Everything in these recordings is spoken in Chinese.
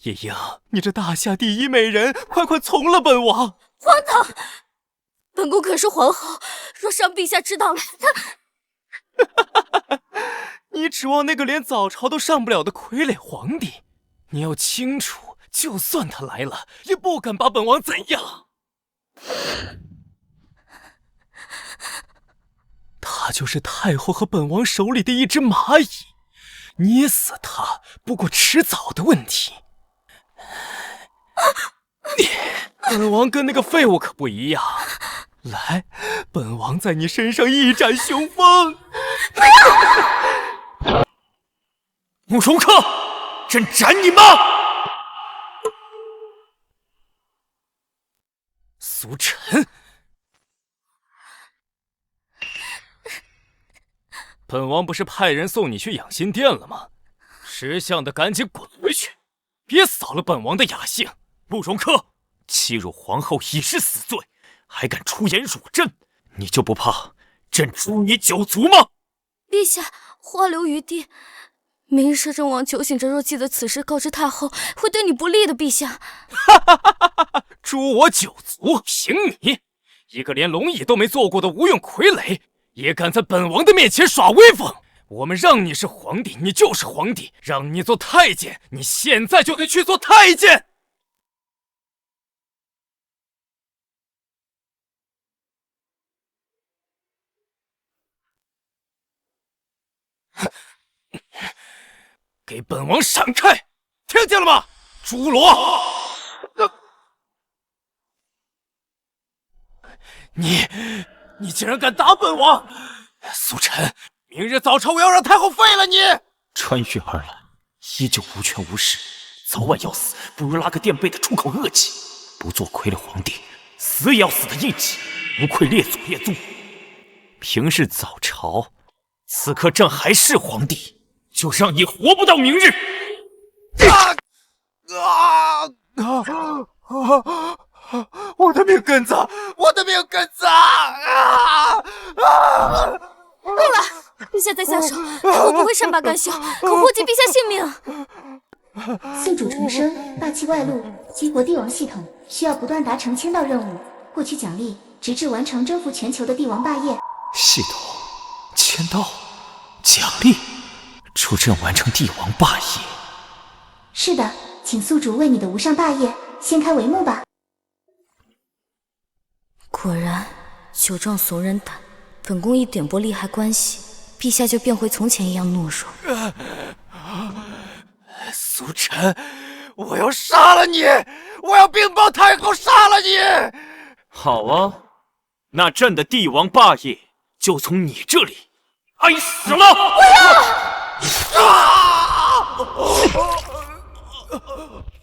夜莺，你这大夏第一美人，快从了本王！荒唐！本宫可是皇后，若让陛下知道了，他……你指望那个连早朝都上不了的傀儡皇帝？你要清楚，就算他来了，也不敢把本王怎样。他就是太后和本王手里的一只蚂蚁，捏死他不过迟早的问题。本王跟那个废物可不一样，来，本王在你身上一展雄风。不要！慕容客，朕斩你妈！苏晨，本王不是派人送你去养心殿了吗？识相的赶紧滚回去，别扫了本王的雅兴。慕容客，欺辱皇后已是死罪，还敢出言辱朕，你就不怕朕诛你九族吗？陛下，话留余地。明日摄政王酒醒着，若记得此事告知太后，会对你不利的。陛下，诛我九族，凭你一个连龙椅都没坐过的无用傀儡，也敢在本王的面前耍威风？我们让你是皇帝，你就是皇帝；让你做太监，你现在就得去做太监。给本王闪开！听见了吗？猪罗！你竟然敢打本王！苏晨，明日早朝我要让太后废了你！穿越而来，依旧无权无势，早晚要死，不如拉个垫背的出口恶气。不做傀儡皇帝，死也要死的硬气，不愧列祖列宗。平日早朝，此刻朕还是皇帝，就让你活不到明日！我的命根子，我的命根子！够了！陛下再下手，太后不会善罢甘休，可祸及陛下性命。宿主重生，霸气外露，激活帝王系统，需要不断达成签到任务，获取奖励，直至完成征服全球的帝王霸业。系统，签到，奖励，助朕完成帝王霸业。是的，请宿主为你的无上霸业掀开帷幕吧。果然，酒壮怂人胆。本宫一点拨利害关系，陛下就变回从前一样懦弱。苏晨，我要杀了你！我要禀报太后杀了你！好啊，那朕的帝王霸业就从你这里开始了！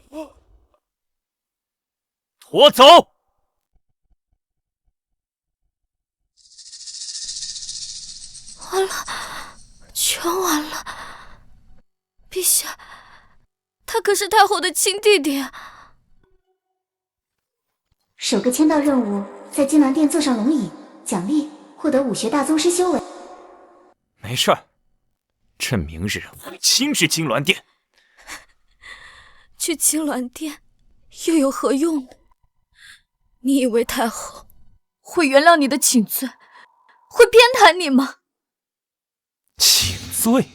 不要！拖走！完了，全完了！陛下，他可是太后的亲弟弟啊！首个签到任务，在金銮殿坐上龙椅，奖励获得武学大宗师修为。没事儿，朕明日会亲至金銮殿。去金銮殿又有何用呢？你以为太后会原谅你的请罪，会偏袒你吗？请罪？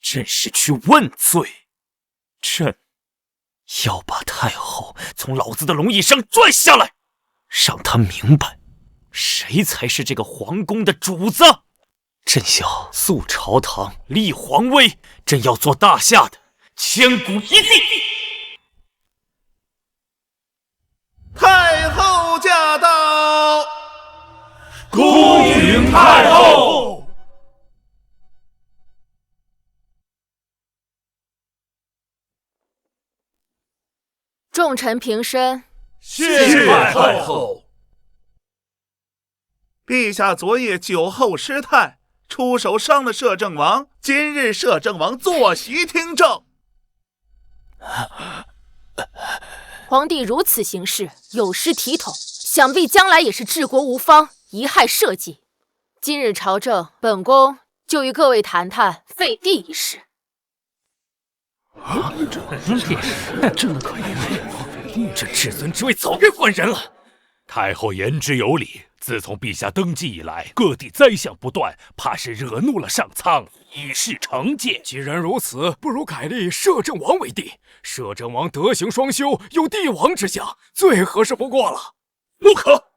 朕是去问罪。朕要把太后从老子的龙椅上拽下来，让她明白谁才是这个皇宫的主子。朕要肃朝堂，立皇威，朕要做大夏的千古一帝。太后驾到！恭迎太后！众臣平身，谢太后。陛下昨夜酒后失态，出手伤了摄政王，今日摄政王坐席听政。皇帝如此行事，有失体统，想必将来也是治国无方，贻害社稷。今日朝政，本宫就与各位谈谈废帝一事。真可以！这至尊之位早该换人了。太后言之有理。自从陛下登基以来，各地灾象不断，怕是惹怒了上苍，以示惩戒。既然如此，不如改立摄政王为帝。摄政王德行双修，有帝王之相，最合适不过了。不可！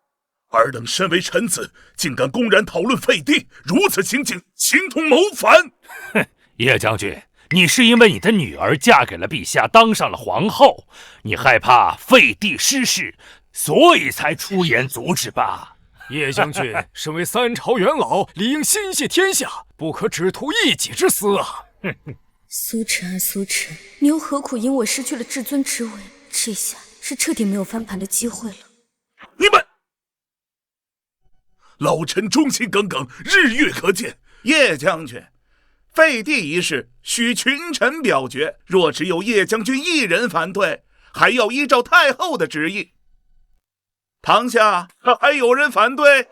尔等身为臣子，竟敢公然讨论废帝，如此情景，形同谋反。哼，叶将军，你是因为你的女儿嫁给了陛下，当上了皇后，你害怕废帝失势，所以才出言阻止吧？叶将军身为三朝元老，理应心系天下，不可只图一己之私啊！苏晨啊苏晨，你又何苦因我失去了至尊之位？这下是彻底没有翻盘的机会了。你们，老臣忠心耿耿，日月可见。叶将军，废帝一事需群臣表决，若只有叶将军一人反对，还要依照太后的旨意。堂下还有人反对？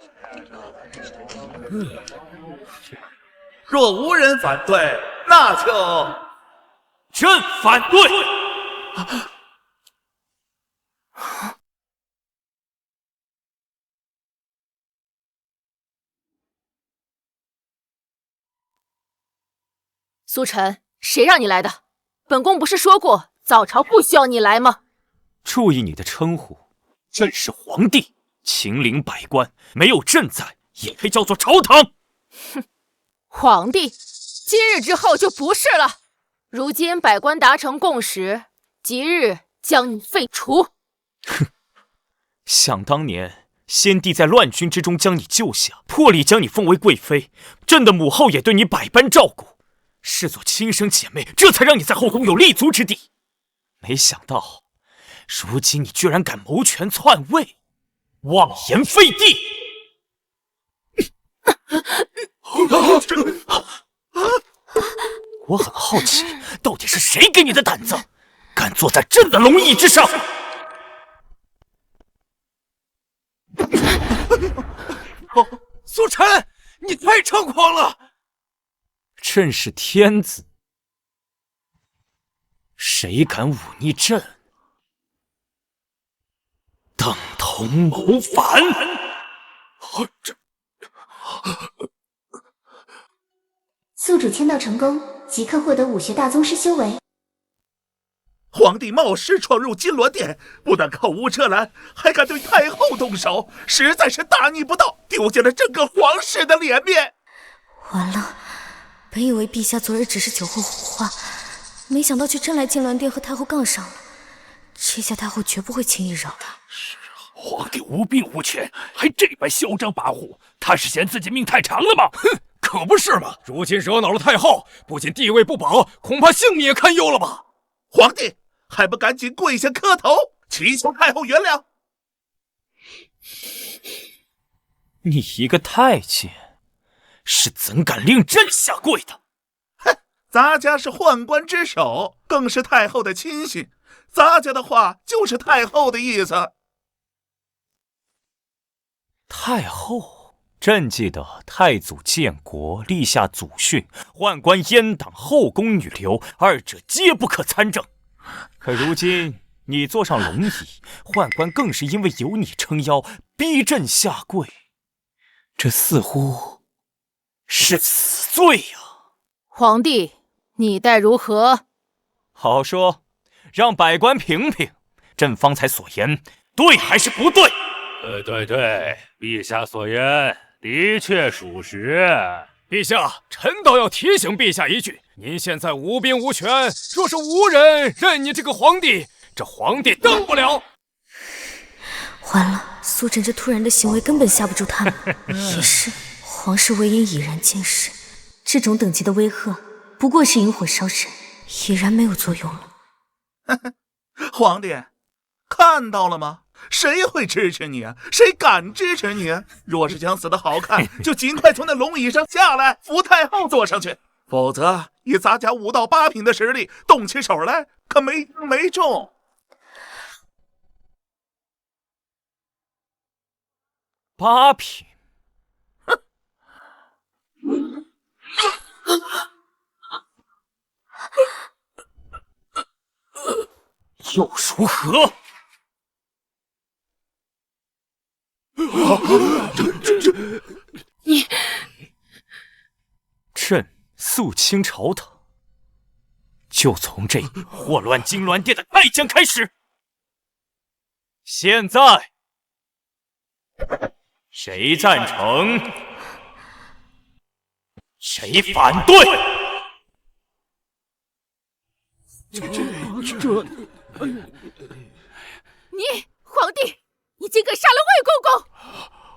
若无人反对，那就朕反对。苏晨，谁让你来的？本宫不是说过早朝不需要你来吗？注意你的称呼，朕是皇帝，秦陵百官，没有朕在，也可以叫做朝堂。哼，皇帝，今日之后就不是了。如今百官达成共识，即日将你废除。哼，想当年，先帝在乱军之中将你救下，破例将你封为贵妃，朕的母后也对你百般照顾，视作亲生姐妹，这才让你在后宫有立足之地。没想到，如今你居然敢谋权篡位，妄言废帝！我很好奇，到底是谁给你的胆子，敢坐在朕的龙椅之上？苏晨，你太猖狂了！朕是天子，谁敢忤逆朕，等同谋反。宿主签到成功，即刻获得武学大宗师修为。皇帝冒失闯入金銮殿，不但口无遮拦，还敢对太后动手，实在是大逆不道，丢尽了整个皇室的脸面。完了，本以为陛下昨日只是酒后胡话，没想到却真来金銮殿和太后杠上了。这下太后绝不会轻易饶他。皇帝无兵无权，还这般嚣张跋扈，他是嫌自己命太长了吗？哼，可不是嘛！如今惹恼了太后，不仅地位不保，恐怕性命也堪忧了吧？皇帝还不赶紧跪下磕头，祈求太后原谅！你一个太监，是怎敢令朕下跪的？哼，咱家是宦官之首，更是太后的亲信，咱家的话就是太后的意思。太后，朕记得太祖建国立下祖训，宦官阉党，后宫女流，二者皆不可参政。可如今你坐上龙椅，宦官更是因为有你撑腰，逼朕下跪，这似乎是死罪呀！皇帝，你待如何？好说，让百官评评，朕方才所言对还是不对？对，陛下所言的确属实。陛下，臣倒要提醒陛下一句：您现在无兵无权，若是无人认你这个皇帝，这皇帝当不了。完了，苏晨这突然的行为根本吓不住他们。也是，皇室威严已然尽失，这种等级的威吓不过是引火烧身，已然没有作用了。皇帝，看到了吗？谁会支持你啊？谁敢支持你啊？若是想死得好看，就尽快从那龙椅上下来，扶太后坐上去。否则，以咱家5到8品的实力，动起手来可没中。8品，又如何？你，朕肃清朝堂，就从这祸乱金銮殿的太监开始。现在，谁赞成？谁反对？你，皇帝，你竟敢杀了魏公公！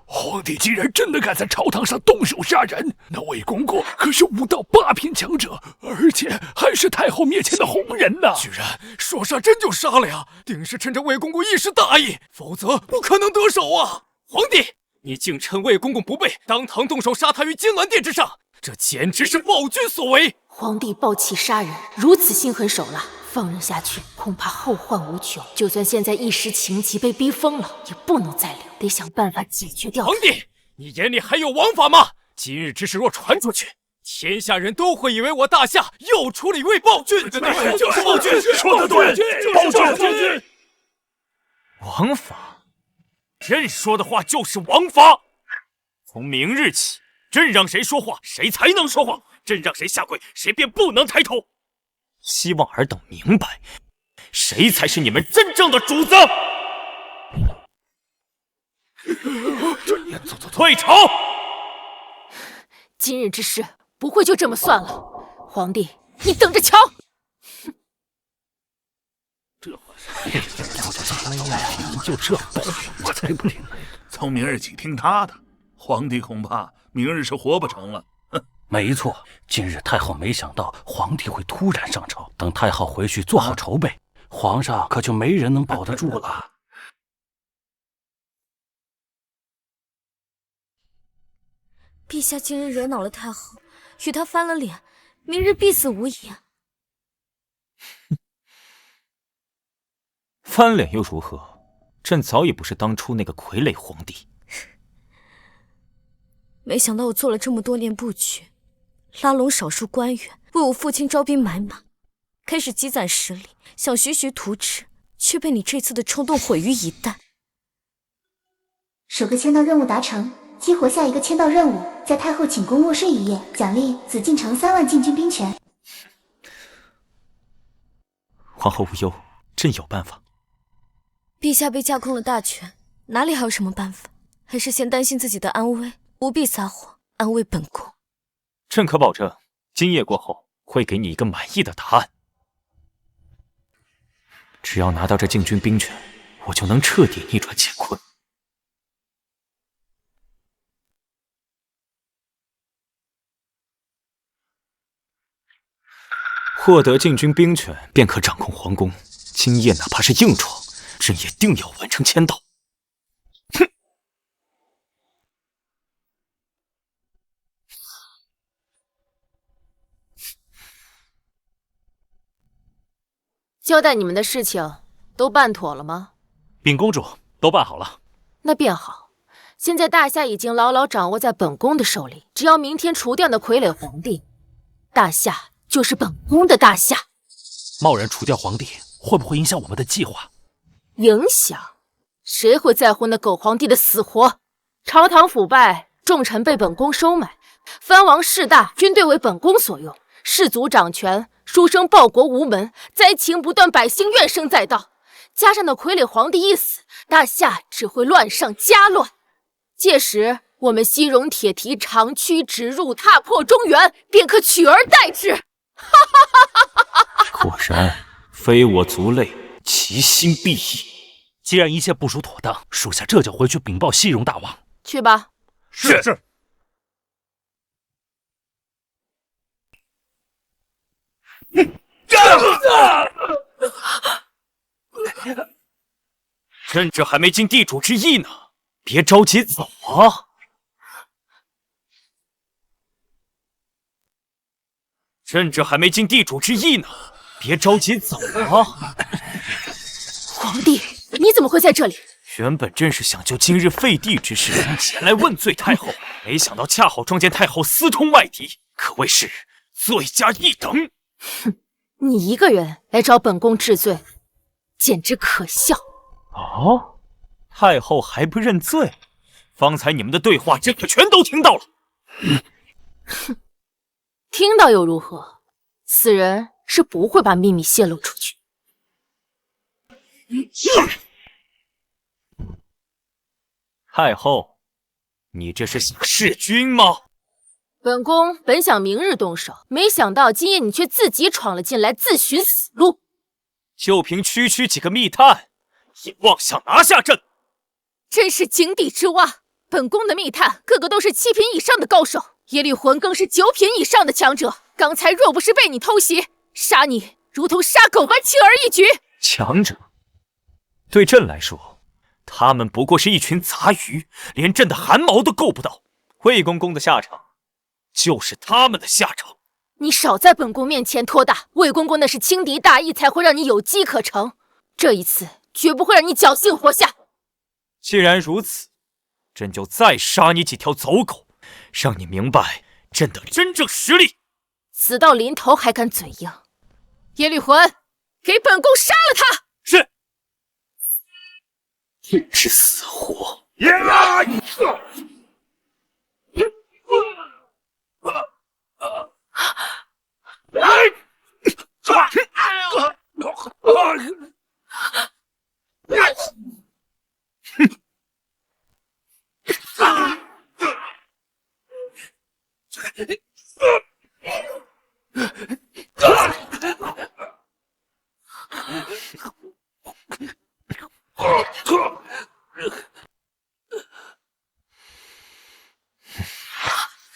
皇帝竟然真的敢在朝堂上动手杀人，那魏公公可是武道8品强者，而且还是太后面前的红人呐！居然说杀真就杀了呀！定是趁着魏公公一时大意，否则不可能得手啊！皇帝，你竟趁魏公公不备，当堂动手杀他于金銮殿之上，这简直是暴君所为！皇帝暴起杀人，如此心狠手辣，放任下去，恐怕后患无穷。就算现在一时情急被逼疯了，也不能再留，得想办法解决掉他。皇帝，你眼里还有王法吗？今日之事若传出去，天下人都会以为我大夏又出了一位暴君。对，就是暴君，说得对，暴君。王法，朕说的话就是王法。从明日起，朕让谁说话，谁才能说话；朕让谁下跪，谁便不能抬头。希望尔等明白，谁才是你们真正的主子。退朝！今日之事不会就这么算了，皇帝，你等着瞧！就这本事，我才不听！从明日起听他的，皇帝恐怕明日是活不成了。没错，今日太后没想到皇帝会突然上朝，等太后回去做好筹备，皇上可就没人能保得住了。陛下今日惹恼了太后，与她翻了脸，明日必死无疑。翻脸又如何？朕早已不是当初那个傀儡皇帝。没想到我做了这么多年布局，拉拢少数官员，为我父亲招兵买马，开始积攒实力，想徐徐图纸，却被你这次的冲动毁于一旦。首个签到任务达成，激活下一个签到任务，在太后寝宫卧睡一夜，奖励紫禁城3万禁军兵权。皇后无忧，朕有办法。陛下被架空了大权，哪里还有什么办法？还是先担心自己的安危，不必撒谎，安慰本宫。朕可保证，今夜过后会给你一个满意的答案。只要拿到这禁军兵权，我就能彻底逆转乾坤。获得禁军兵权，便可掌控皇宫。今夜哪怕是硬闯，朕也定要完成签到。哼！交代你们的事情都办妥了吗？禀公主，都办好了。那便好。现在大夏已经牢牢掌握在本宫的手里，只要明天除掉那傀儡皇帝，大夏就是本宫的大夏。贸然除掉皇帝，会不会影响我们的计划？影响？谁会在乎那狗皇帝的死活？朝堂腐败，重臣被本宫收买，藩王势大，军队为本宫所用，士族掌权，书生报国无门，灾情不断，百姓怨声载道。加上那傀儡皇帝一死，大夏只会乱上加乱。届时，我们西戎铁蹄长驱直入，踏破中原，便可取而代之。果然，非我族类，其心必异。既然一切部署妥当，属下这就回去禀报西戎大王。去吧。是。朕这还没尽地主之谊呢，别着急走啊！朕这还没尽地主之谊呢，别着急走啊！皇帝，你怎么会在这里？原本朕是想就今日废帝之事前来问罪太后，没想到恰好撞见太后私通外敌，可谓是罪加一等。哼，你一个人来找本宫治罪，简直可笑。哦，太后还不认罪？方才你们的对话，朕可全都听到了。哼，听到又如何？此人是不会把秘密泄露出去。太后，你这是想弑君吗？本宫本想明日动手，没想到今夜你却自己闯了进来，自寻死路。就凭区区几个密探，也妄想拿下朕？真是井底之蛙！本宫的密探个个都是7品以上的高手，耶律魂更是9品以上的强者。刚才若不是被你偷袭，杀你如同杀狗般轻而易举。强者，对朕来说，他们不过是一群杂鱼，连朕的汗毛都够不到。魏公公的下场，就是他们的下场。你少在本宫面前托大，魏公公那是轻敌大意，才会让你有机可乘。这一次绝不会让你侥幸活下。既然如此，朕就再杀你几条走狗，让你明白朕的真正实力。死到临头还敢嘴硬，耶律魂，给本宫杀了他！是。不知死活！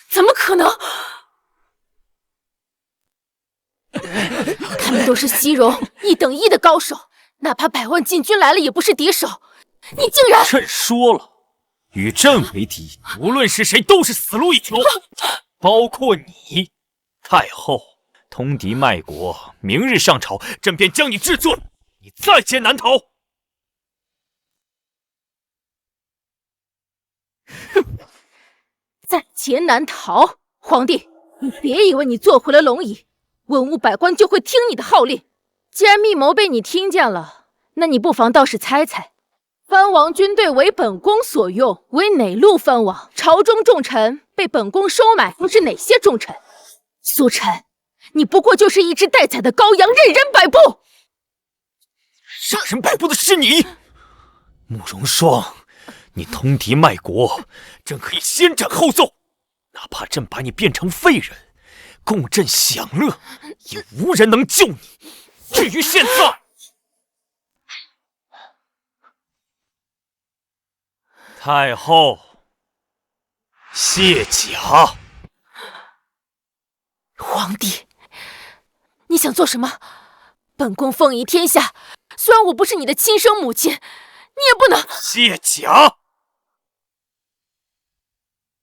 怎么可能？他们都是西戎1等1的高手，哪怕100万禁军来了也不是敌手。你竟然……朕说了，与朕为敌，无论是谁都是死路一条，包括你，太后。通敌卖国，明日上朝，朕便将你治罪，你在劫难逃。在劫难逃！皇帝，你别以为你坐回了龙椅，文武百官就会听你的号令。既然密谋被你听见了，那你不妨倒是猜猜，藩王军队为本宫所用，为哪路藩王？朝中重臣被本宫收买，又是哪些重臣？苏晨，你不过就是一只待宰的羔羊，任人摆布。让人摆布的是你，慕容双。你通敌卖国，朕可以先斩后奏，哪怕朕把你变成废人，供朕享乐，也无人能救你。至于现在，太后，卸甲。皇帝，你想做什么？本宫凤仪天下，虽然我不是你的亲生母亲，你也不能卸甲。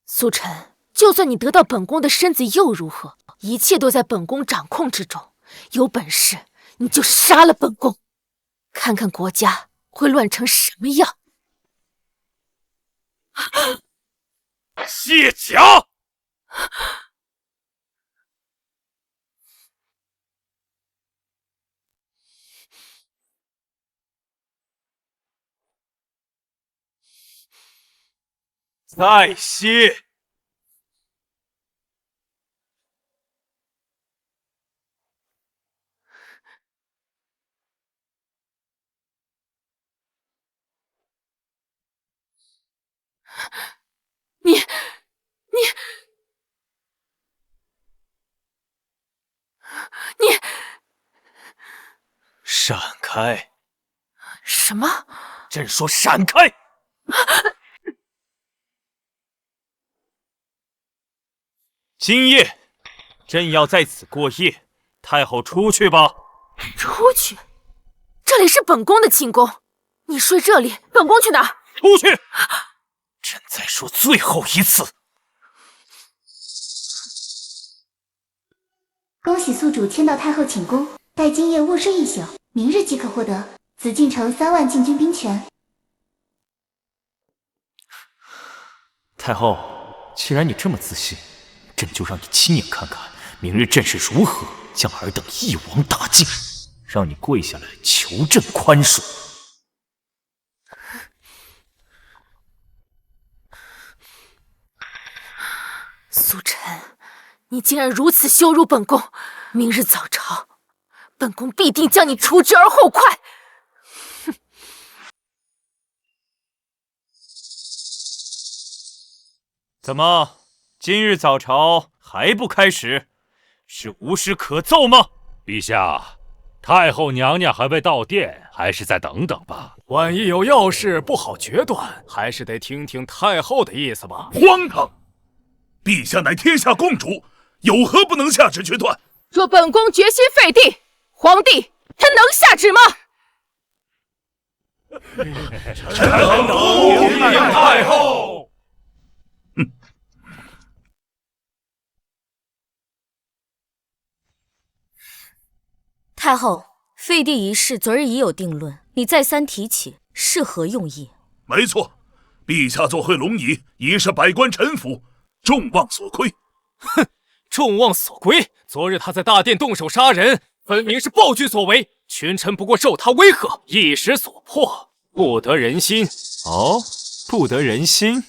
苏晨，就算你得到本宫的身子又如何？一切都在本宫掌控之中。有本事你就杀了本宫，看看国家会乱成什么样。卸甲！再歇。你闪开！什么？朕说闪开！今夜，朕要在此过夜，太后出去吧。出去？这里是本宫的寝宫，你睡这里，本宫去哪儿？出去！朕再说最后一次。恭喜宿主迁到太后寝宫，待今夜卧睡一宿，明日即可获得紫禁城3万禁军兵权。太后，既然你这么自信，朕就让你亲眼看看，明日朕是如何将尔等一网打尽。让你跪下来求朕宽恕。苏晨，你竟然如此羞辱本宫！明日早朝，本宫必定将你除之而后快！怎么，今日早朝还不开始？是无事可奏吗？陛下，太后娘娘还未到殿，还是再等等吧。万一有要事不好决断，还是得听听太后的意思吧。荒唐！陛下乃天下共主，有何不能下旨决断？若本宫决心废帝，皇帝他能下旨吗？臣等迎太后。太后，废帝一事昨日已有定论，你再三提起，是何用意？没错，陛下坐会龙椅，已是百官臣服，众望所归。哼，众望所归！昨日他在大殿动手杀人，分明是暴君所为，群臣不过受他威吓，一时所迫，不得人心。哦，不得人心？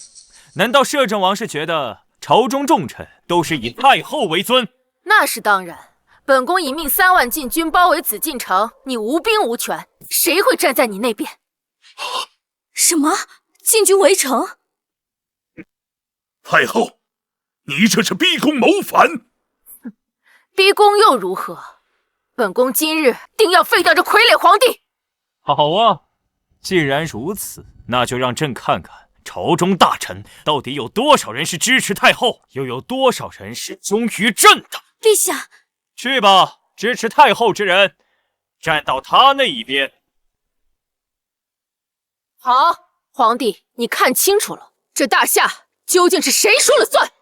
难道摄政王是觉得朝中重臣都是以太后为尊？那是当然。本宫已命3万禁军包围紫禁城，你无兵无权，谁会站在你那边？什么？禁军围城？太后，你这是逼宫谋反！逼宫又如何？本宫今日定要废掉这傀儡皇帝！好啊，既然如此，那就让朕看看朝中大臣到底有多少人是支持太后，又有多少人是忠于朕的。陛下。去吧，支持太后之人，站到他那一边。好，皇帝，你看清楚了，这大夏究竟是谁说了算？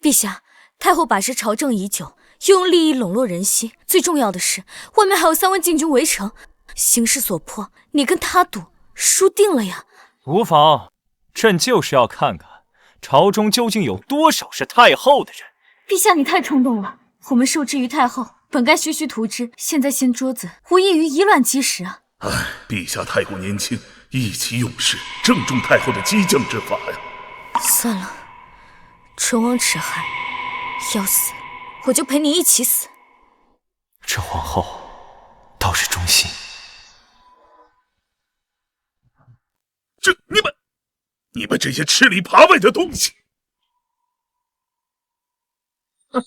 陛下，太后把持朝政已久，又用利益笼络人心，最重要的是，外面还有3万禁军围城，形势所迫，你跟他赌，输定了呀！无妨，朕就是要看看朝中究竟有多少是太后的人。陛下，你太冲动了。我们受制于太后，本该徐徐图之，现在掀桌子，无异于以卵击石啊！唉，陛下太过年轻，意气用事，正中太后的激将之法呀！算了，唇亡齿寒，要死我就陪你一起死。这皇后倒是忠心。这你们这些吃里扒外的东西！哎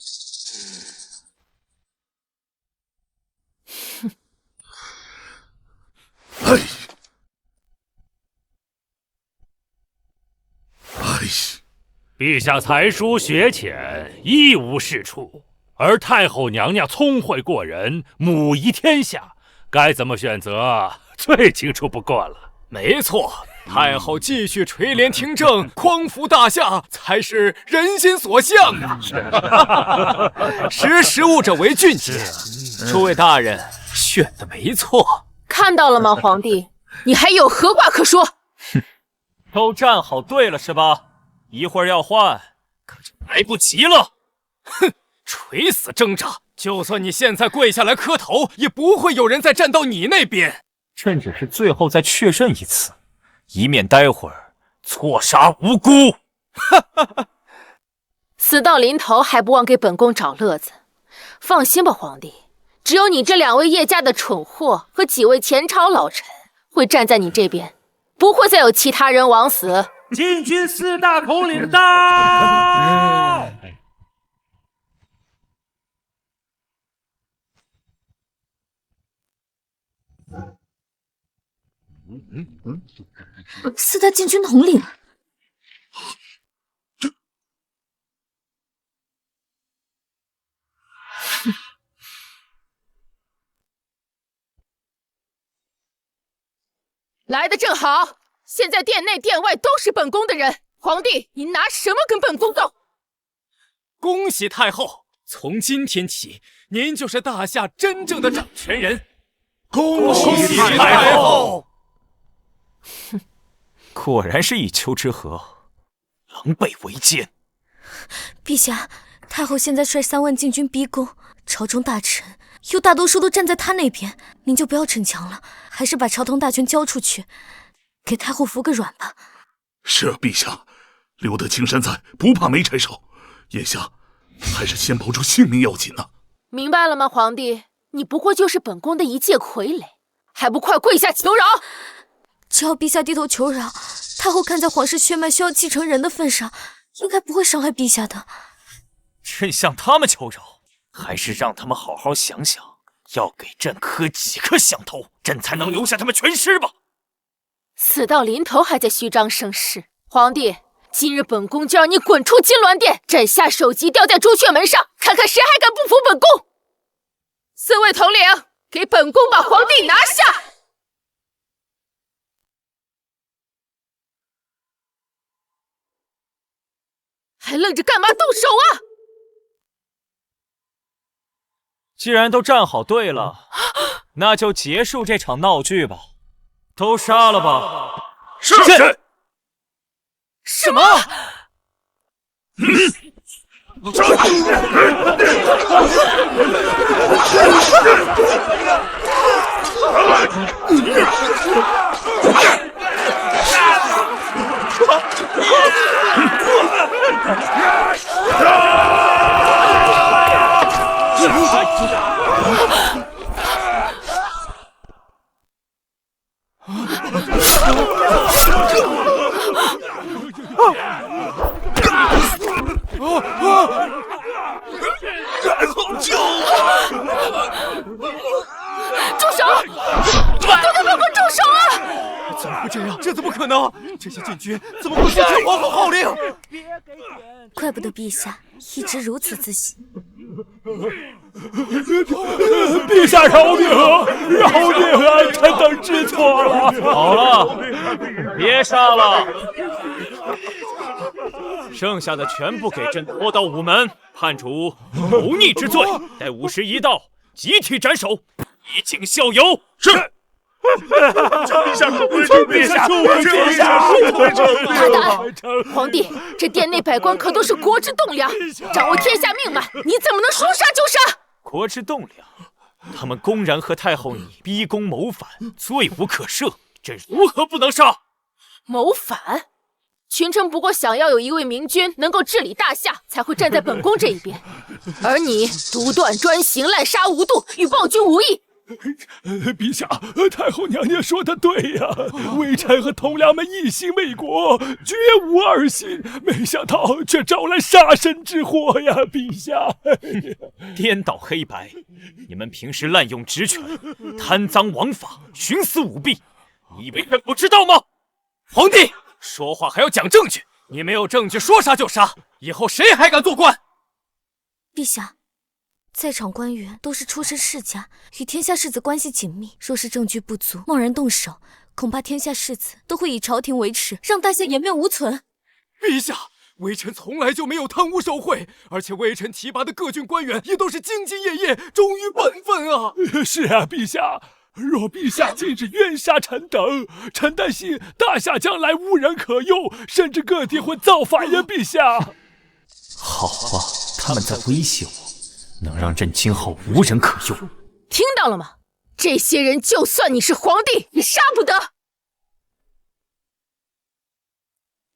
陛下才疏学浅，一无是处，而太后娘娘聪慧过人，母仪天下，该怎么选择，最清楚不过了。没错，太后继续垂帘听政，匡扶大夏，才是人心所向啊！识时务者为俊杰，诸位大人选的没错。看到了吗，皇帝？你还有何话可说？哼，都站好队了是吧？一会儿要换，可就来不及了。哼，垂死挣扎！就算你现在跪下来磕头，也不会有人再站到你那边。朕只是最后再确认一次，以免待会儿错杀无辜。哈哈哈！死到临头还不忘给本宫找乐子。放心吧，皇帝，只有你这2位叶家的蠢货和几位前朝老臣会站在你这边，不会再有其他人枉死。禁军4大统领到！4大禁军统领，来得正好，现在殿内殿外都是本宫的人，皇帝，你拿什么跟本宫斗？恭喜太后，从今天起，您就是大夏真正的掌权人。恭喜太后！哼，果然是一丘之貉，狼狈为奸。陛下，太后现在率3万禁军逼宫，朝中大臣又大多数都站在他那边，您就不要逞强了，还是把朝堂大权交出去，给太后服个软吧。是啊，陛下，留得青山在，不怕没柴烧。眼下还是先保住性命要紧呢。明白了吗，皇帝？你不过就是本宫的一介傀儡，还不快跪下求饶！只要陛下低头求饶，太后看在皇室血脉需要继承人的份上，应该不会伤害陛下的。朕向他们求饶，还是让他们好好想想，要给朕磕几颗响头，朕才能留下他们全尸吧。死到临头还在虚张声势，皇帝，今日本宫就让你滚出金銮殿，斩下首级吊在朱雀门上，看看谁还敢不服本宫！四位统领，给本宫把皇帝拿下！还愣着干嘛？动手啊！既然都站好队了，那就结束这场闹剧吧。都杀了吧！是。什么？太后救我！住手！都给本宫住手啊！怎么会这样？这怎么可能？这些禁军怎么会不听皇后号令？怪不得陛下一直如此自信。陛下饶命啊！饶命啊！臣等知错了。好了，别杀了，剩下的全部给朕拖到午门，判处谋逆之罪，待午时一到，集体斩首，以儆效尤。是。救陛下！救陛下！救陛下！大胆！皇帝，这殿内百官可都是国之栋梁，掌握天下命脉，你怎么能说杀就杀？国之栋梁，他们公然和太后你逼宫谋反，罪无可赦，朕如何不能杀？谋反？群臣不过想要有一位明君能够治理大夏，才会站在本宫这一边，而你独断专行，滥杀无度，与暴君无异。陛下，太后娘娘说的对呀，微臣和同僚们一心为国，绝无二心，没想到却招来杀身之祸呀！陛下，颠倒黑白，你们平时滥用职权，贪赃枉法，徇私舞弊，你以为朕不知道吗？皇帝说话还要讲证据，你没有证据说杀就杀，以后谁还敢做官？陛下，在场官员都是出身世家，与天下士子关系紧密。若是证据不足，贸然动手，恐怕天下士子都会以朝廷为耻，让大夏颜面无存。陛下，微臣从来就没有贪污受贿，而且微臣提拔的各郡官员也都是兢兢业业，忠于本分啊！是啊，陛下。若陛下今日冤杀臣等，臣担心大夏将来无人可用，甚至各地会造反呀！陛下。好啊，他们在威胁我。能让朕今后无人可用，听到了吗？这些人就算你是皇帝，也杀不得。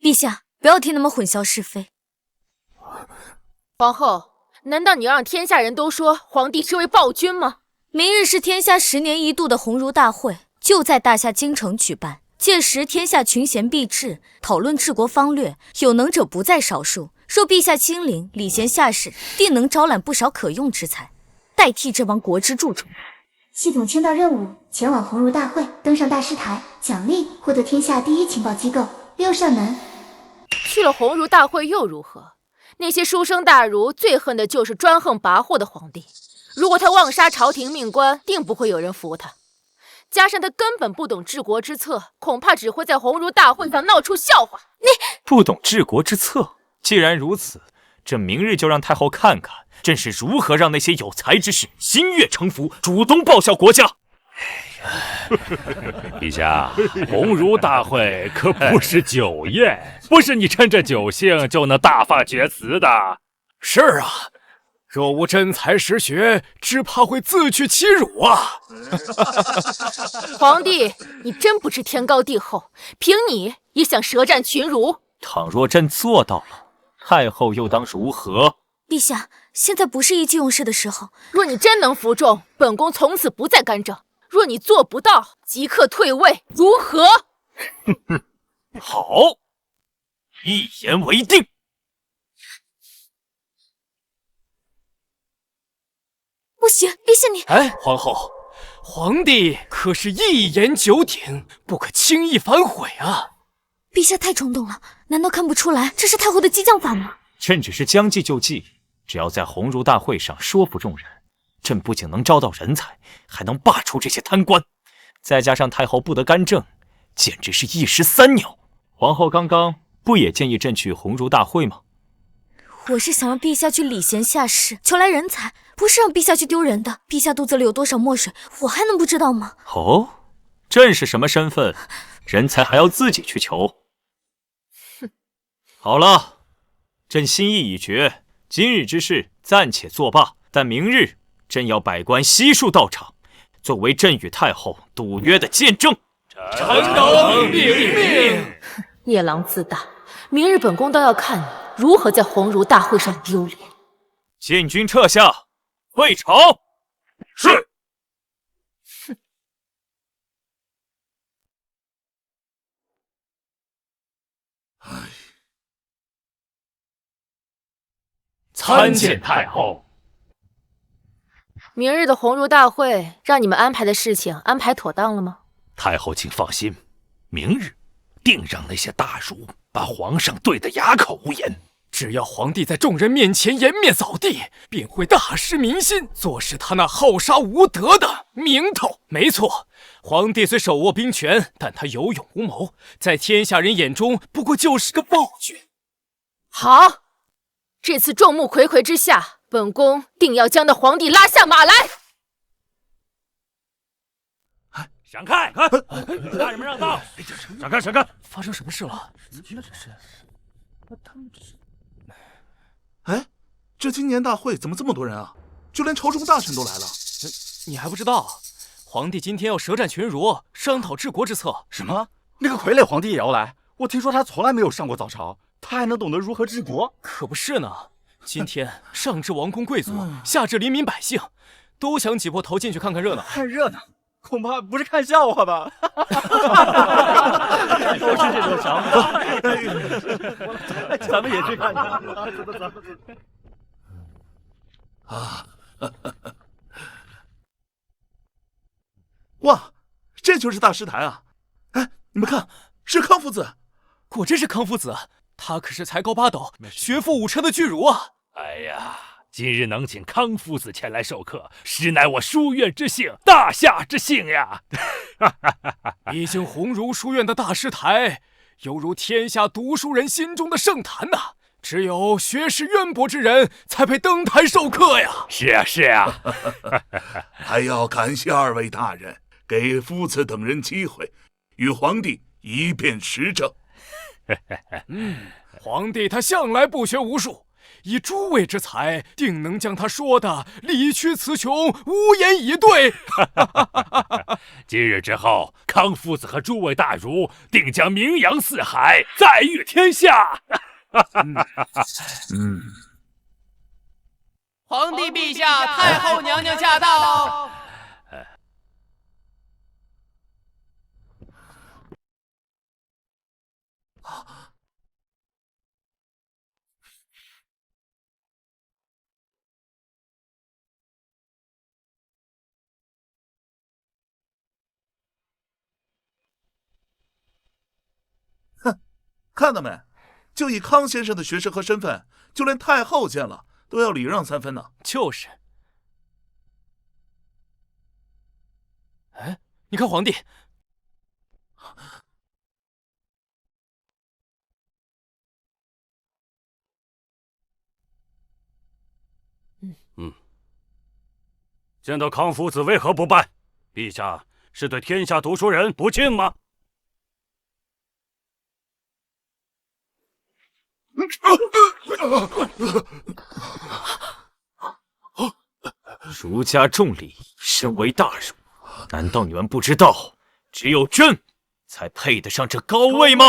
陛下，不要替他们混淆是非。皇后，难道你要让天下人都说皇帝是位暴君吗？明日是天下10年一度的鸿儒大会，就在大夏京城举办。届时天下群贤毕至，讨论治国方略，有能者不在少数。若陛下亲临，礼贤下士，定能招揽不少可用之才，代替这帮国之蛀虫。系统签到任务，前往鸿儒大会，登上大师台，奖励获得天下第一情报机构6扇门。去了鸿儒大会又如何？那些书生大儒最恨的就是专横跋扈的皇帝。如果他妄杀朝廷命官，定不会有人服他。加上他根本不懂治国之策，恐怕只会在鸿儒大会上闹出笑话。你不懂治国之策？既然如此，朕明日就让太后看看朕是如何让那些有才之士心悦诚服，主动报效国家。陛下，鸿儒大会可不是酒宴，不是你趁着酒兴就能大放厥词的。是啊，若无真才实学，只怕会自取其辱啊！皇帝，你真不知天高地厚，凭你也想舌战群儒？倘若朕做到了，太后又当如何？陛下，现在不是意气用事的时候。若你真能服众，本宫从此不再干政；若你做不到，即刻退位，如何？好，一言为定。不行，陛下你……哎，皇后，皇帝可是一言九鼎，不可轻易反悔啊！陛下太冲动了，难道看不出来这是太后的激将法吗？朕只是将计就计，只要在鸿儒大会上说服众人，朕不仅能招到人才，还能罢黜这些贪官。再加上太后不得干政，简直是一石三鸟。皇后刚刚不也建议朕去鸿儒大会吗？我是想让陛下去礼贤下士，求来人才，不是让陛下去丢人的。陛下肚子里有多少墨水，我还能不知道吗？哦，朕是什么身份？人才还要自己去求？哼，好了，朕心意已决，今日之事暂且作罢。但明日朕要百官悉数到场，作为朕与太后赌约的见证。臣等领命。夜郎自大，明日本宫倒要看你如何在鸿儒大会上丢脸。禁军撤下，会朝。是。参见太后。明日的鸿儒大会，让你们安排的事情安排妥当了吗？太后请放心，明日定让那些大儒把皇上对得哑口无言。只要皇帝在众人面前颜面扫地，便会大失民心，坐实他那好杀无德的名头。没错，皇帝虽手握兵权，但他有勇无谋，在天下人眼中不过就是个暴君。好，这次众目睽睽之下，本宫定要将那皇帝拉下马来。闪开！大人们让道！闪开！闪开！发生什么事了？那这是……他们这是……哎，这今年大会怎么这么多人啊？就连朝中大臣都来了。你还不知道？皇帝今天要舌战群儒，商讨治国之策。什么？那个傀儡皇帝也要来？我听说他从来没有上过早朝，他还能懂得如何治国？可不是呢。今天上至王公贵族，下至黎民百姓，都想挤破头进去看看热闹。看热闹？恐怕不是看笑话吧？都是这种想法。咱们也去看看。啊！哇，这就是大师台啊！哎，你们看，是康夫子。果真是康夫子，他可是才高八斗、学富五车的巨儒啊！哎呀，今日能请康夫子前来授课，实乃我书院之幸，大夏之幸呀！毕竟鸿儒书院的大师台，犹如天下读书人心中的圣坛呐、只有学识渊博之人才配登台授课呀！是啊，是啊。还要感谢二位大人，给夫子等人机会，与皇帝一辩时政。皇帝他向来不学无术，以诸位之才，定能将他说的理屈词穷，无言以对。今日之后，康夫子和诸位大儒定将名扬四海，载誉天下。皇帝陛下，太后娘娘驾到。哼，看到没？就以康先生的学识和身份，就连太后见了都要礼让3分呢。就是。哎，你看皇帝。见到康夫子为何不拜？陛下是对天下读书人不敬吗？儒家重礼，身为大儒，难道你们不知道，只有朕才配得上这高位吗？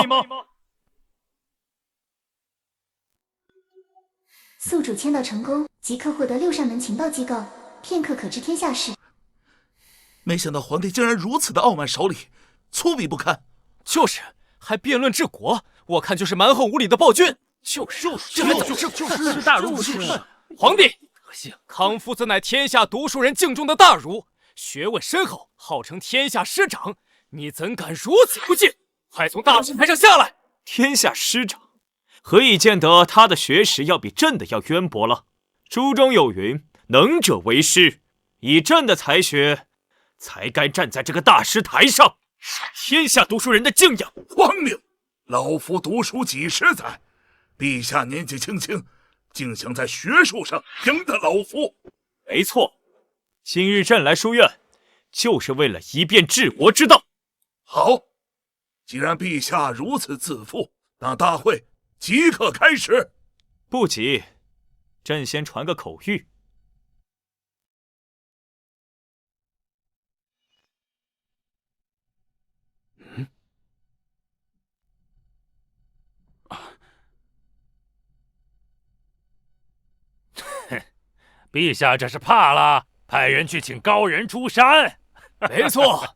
宿主签到成功，即刻获得6扇门情报机构，片刻可知天下事。没想到皇帝竟然如此的傲慢守礼，粗鄙不堪。就是，还辩论治国，我看就是蛮横无理的暴君。就是大儒是皇帝。康夫子乃天下读书人敬重的大儒，学问深厚，号称天下师长。你怎敢如此不敬？快从大神台上下来！天下师长，何以见得他的学识要比朕的要渊博了？书中有云：“能者为师。”以朕的才学，才该站在这个大师台上，天下读书人的敬仰。荒谬！老夫读书几十载，陛下年纪轻轻，竟想在学术上赢得老夫。没错，今日朕来书院，就是为了一辩治国之道。好，既然陛下如此自负，那大会即刻开始。不急，朕先传个口谕。陛下这是怕了，派人去请高人出山。没错，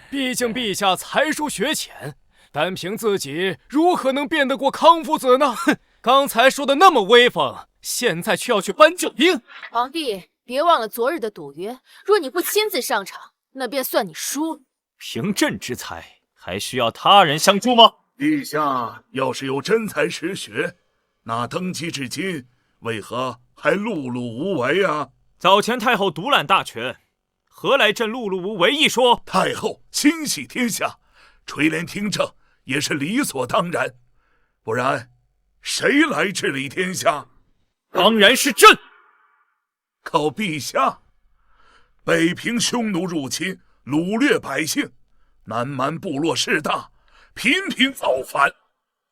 毕竟陛下才疏学浅，单凭自己如何能辩得过康夫子呢？哼，刚才说的那么威风，现在却要去搬救兵。皇帝，别忘了昨日的赌约，若你不亲自上场，那便算你输了。凭朕之才，还需要他人相助吗？陛下要是有真才实学，那登基至今为何还碌碌无为啊？早前太后独揽大权，何来朕碌碌无为一说？太后心系天下，垂帘听政也是理所当然，不然谁来治理天下？当然是朕。靠陛下！北平匈奴入侵，掳掠百姓，南蛮部落势大，频频造反，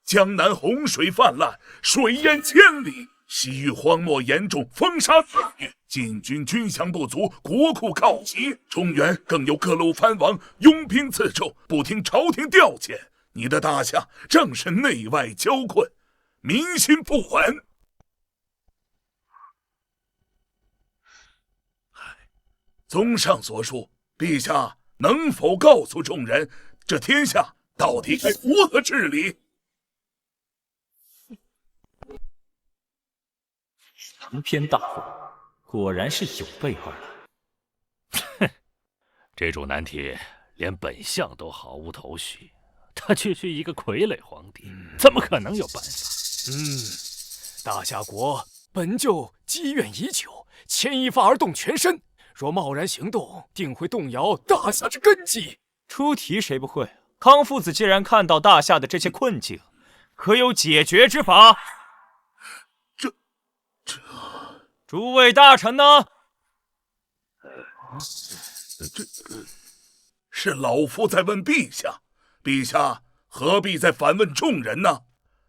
江南洪水泛滥，水淹千里。西域荒漠严重，风沙肆虐，晋军军饷不足，国库告急。中原更有各路藩王拥兵自重，不听朝廷调遣。你的大夏正是内外交困，民心不稳。综上所述，陛下能否告诉众人，这天下到底该如何治理？长篇大论，果然是有备而来。哼，这种难题连本相都毫无头绪，他区区一个傀儡皇帝，怎么可能有办法？大夏国本就积怨已久，牵一发而动全身，若贸然行动，定会动摇大夏之根基。出题谁不会？康夫子既然看到大夏的这些困境，可有解决之法？诸位大臣呢？是老夫在问陛下，陛下何必再反问众人呢？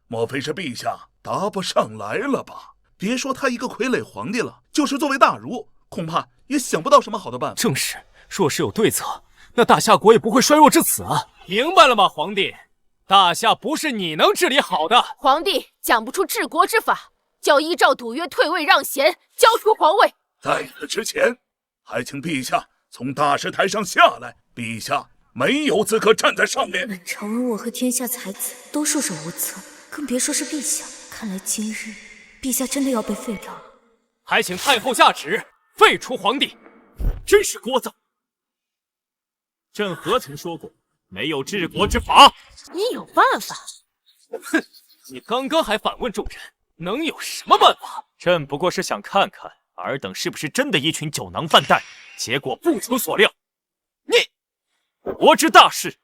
莫非是陛下答不上来了吧？别说他一个傀儡皇帝了，就是作为大儒，恐怕也想不到什么好的办法。正是，若是有对策，那大夏国也不会衰弱至此啊！明白了吗，皇帝？大夏不是你能治理好的。皇帝讲不出治国之法，就依照赌约退位让贤，交出皇位。在此之前，还请陛下从大石台上下来。陛下没有资格站在上面。本朝文我和天下才子都束手无策，更别说是陛下。看来今日陛下真的要被废掉了。还请太后下旨废除皇帝。真是聒噪！朕何曾说过没有治国之法？你有办法？哼！你刚刚还反问众人，能有什么办法？朕不过是想看看尔等是不是真的一群酒囊饭袋，结果不出所料。你国之大事，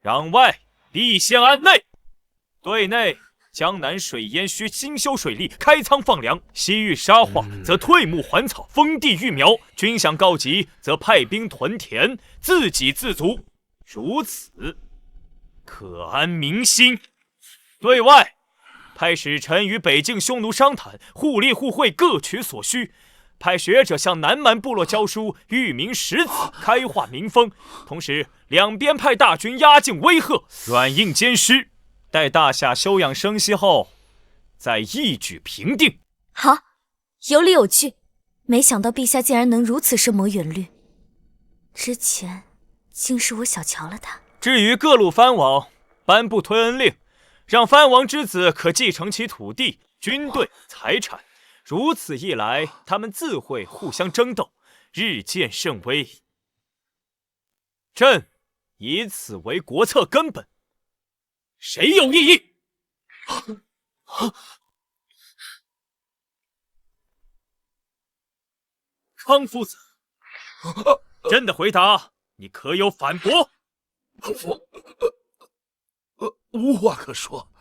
攘外必先安内。对内，江南水淹需兴修水利，开仓放粮；西域沙化，则退牧还草，封地育苗；军饷告急，则派兵屯田，自给自足。如此，可安民心。对外，派使臣与北境匈奴商谈，互利互惠，各取所需。派学者向南蛮部落教书，育民识字，开化民风。同时，两边派大军压境威吓，软硬兼施。待大夏休养生息后，再一举平定。好，有理有据。没想到陛下竟然能如此深谋远虑，之前竟是我小瞧了他。至于各路藩王，颁布推恩令，让藩王之子可继承其土地、军队、财产。如此一来，他们自会互相争斗，日渐甚微。朕以此为国策根本，谁有异议？康夫子，朕的回答，你可有反驳？无话可说。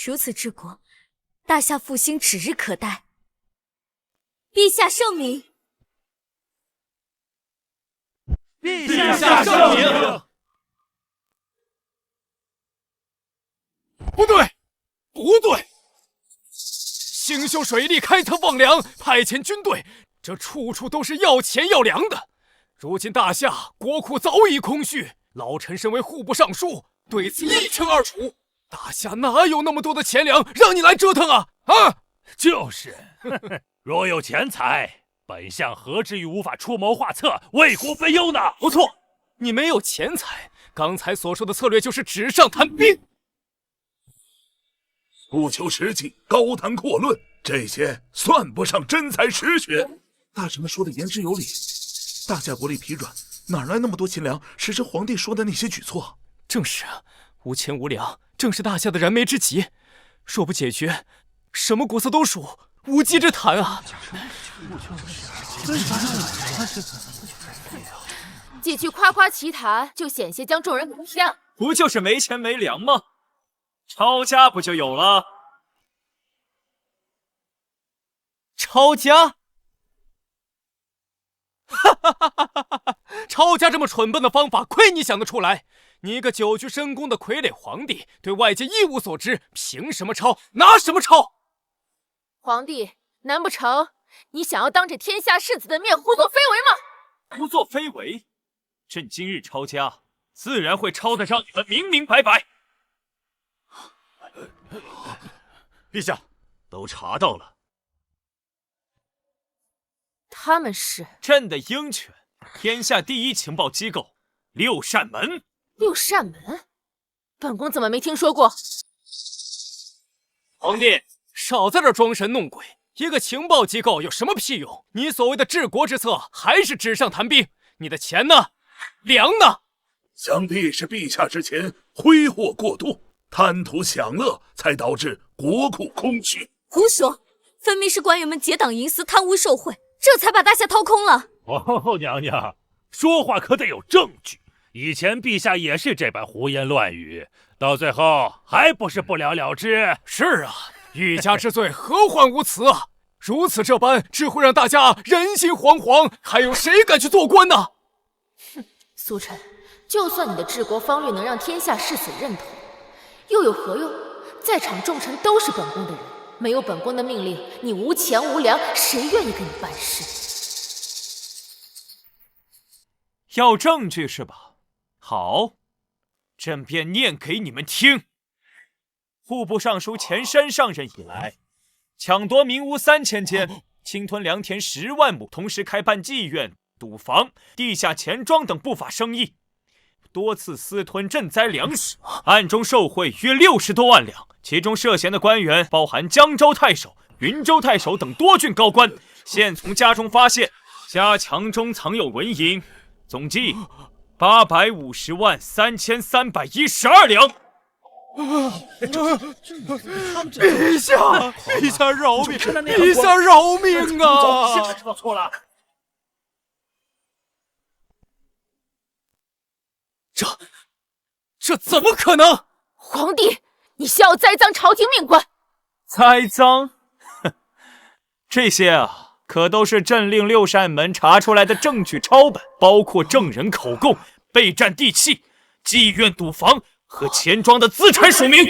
如此治国，大夏复兴指日可待。陛下圣明。陛下圣明。不对，不对！兴修水利，开仓放粮，派遣军队，这处处都是要钱要粮的。如今大夏国库早已空虚，老臣身为户部尚书，对此一清二楚。大夏哪有那么多的钱粮让你来折腾啊？啊！就是，若有钱财，本相何至于无法出谋划策，为国分忧呢？不错，你没有钱财，刚才所说的策略就是纸上谈兵。不求实际，高谈阔论，这些算不上真才实学。大臣们说的言之有理，大夏国力疲软，哪来那么多钱粮实施皇帝说的那些举措？正是啊，无钱无粮，正是大夏的燃眉之急。若不解决，什么国策都属无稽之谈啊！几句夸夸其谈，就险些将众人给骗。不就是没钱没粮吗？抄家不就有了？抄家？抄家这么蠢笨的方法，亏你想得出来！你一个久居深宫的傀儡皇帝，对外界一无所知，凭什么抄？拿什么抄？皇帝，难不成你想要当着天下士子的面胡作非为吗？胡作非为？朕今日抄家，自然会抄得让你们明明白白。陛下，都查到了。他们是朕的鹰犬，天下第一情报机构六扇门。六扇门？本宫怎么没听说过？皇帝，少在这装神弄鬼！一个情报机构有什么屁用？你所谓的治国之策还是纸上谈兵。你的钱呢？粮呢？想必是陛下之前挥霍过度，贪图享乐，才导致国库空虚。胡说！分明是官员们结党营私、贪污受贿，这才把大夏掏空了。皇后娘娘，说话可得有证据。以前陛下也是这般胡言乱语，到最后还不是不了了之？是啊，欲加之罪，何患无辞啊！如此这般，只会让大家人心惶惶，还有谁敢去做官呢？哼，苏晨，就算你的治国方略能让天下士子认同，又有何用？在场众臣都是本宫的人，没有本宫的命令，你无钱无粮，谁愿意跟你办事？要证据是吧？好，朕便念给你们听。户部尚书钱山上任以来，抢夺民屋3000间，侵吞良田10万亩，同时开办妓院、赌坊、地下钱庄等不法生意，多次私吞赈灾粮食，暗中受贿约60多万两。其中涉嫌的官员包含江州太守、云州太守等多郡高官。现从家中发现，家墙中藏有纹银，总计850万3312两。陛下，陛下饶命！陛下饶命啊！现在知道错了。这怎么可能？皇帝，你是要栽赃朝廷命官？栽赃？哼，这些啊，可都是朕令六扇门查出来的证据抄本，包括证人口供、备战地契、妓院、赌坊和钱庄的资产署名。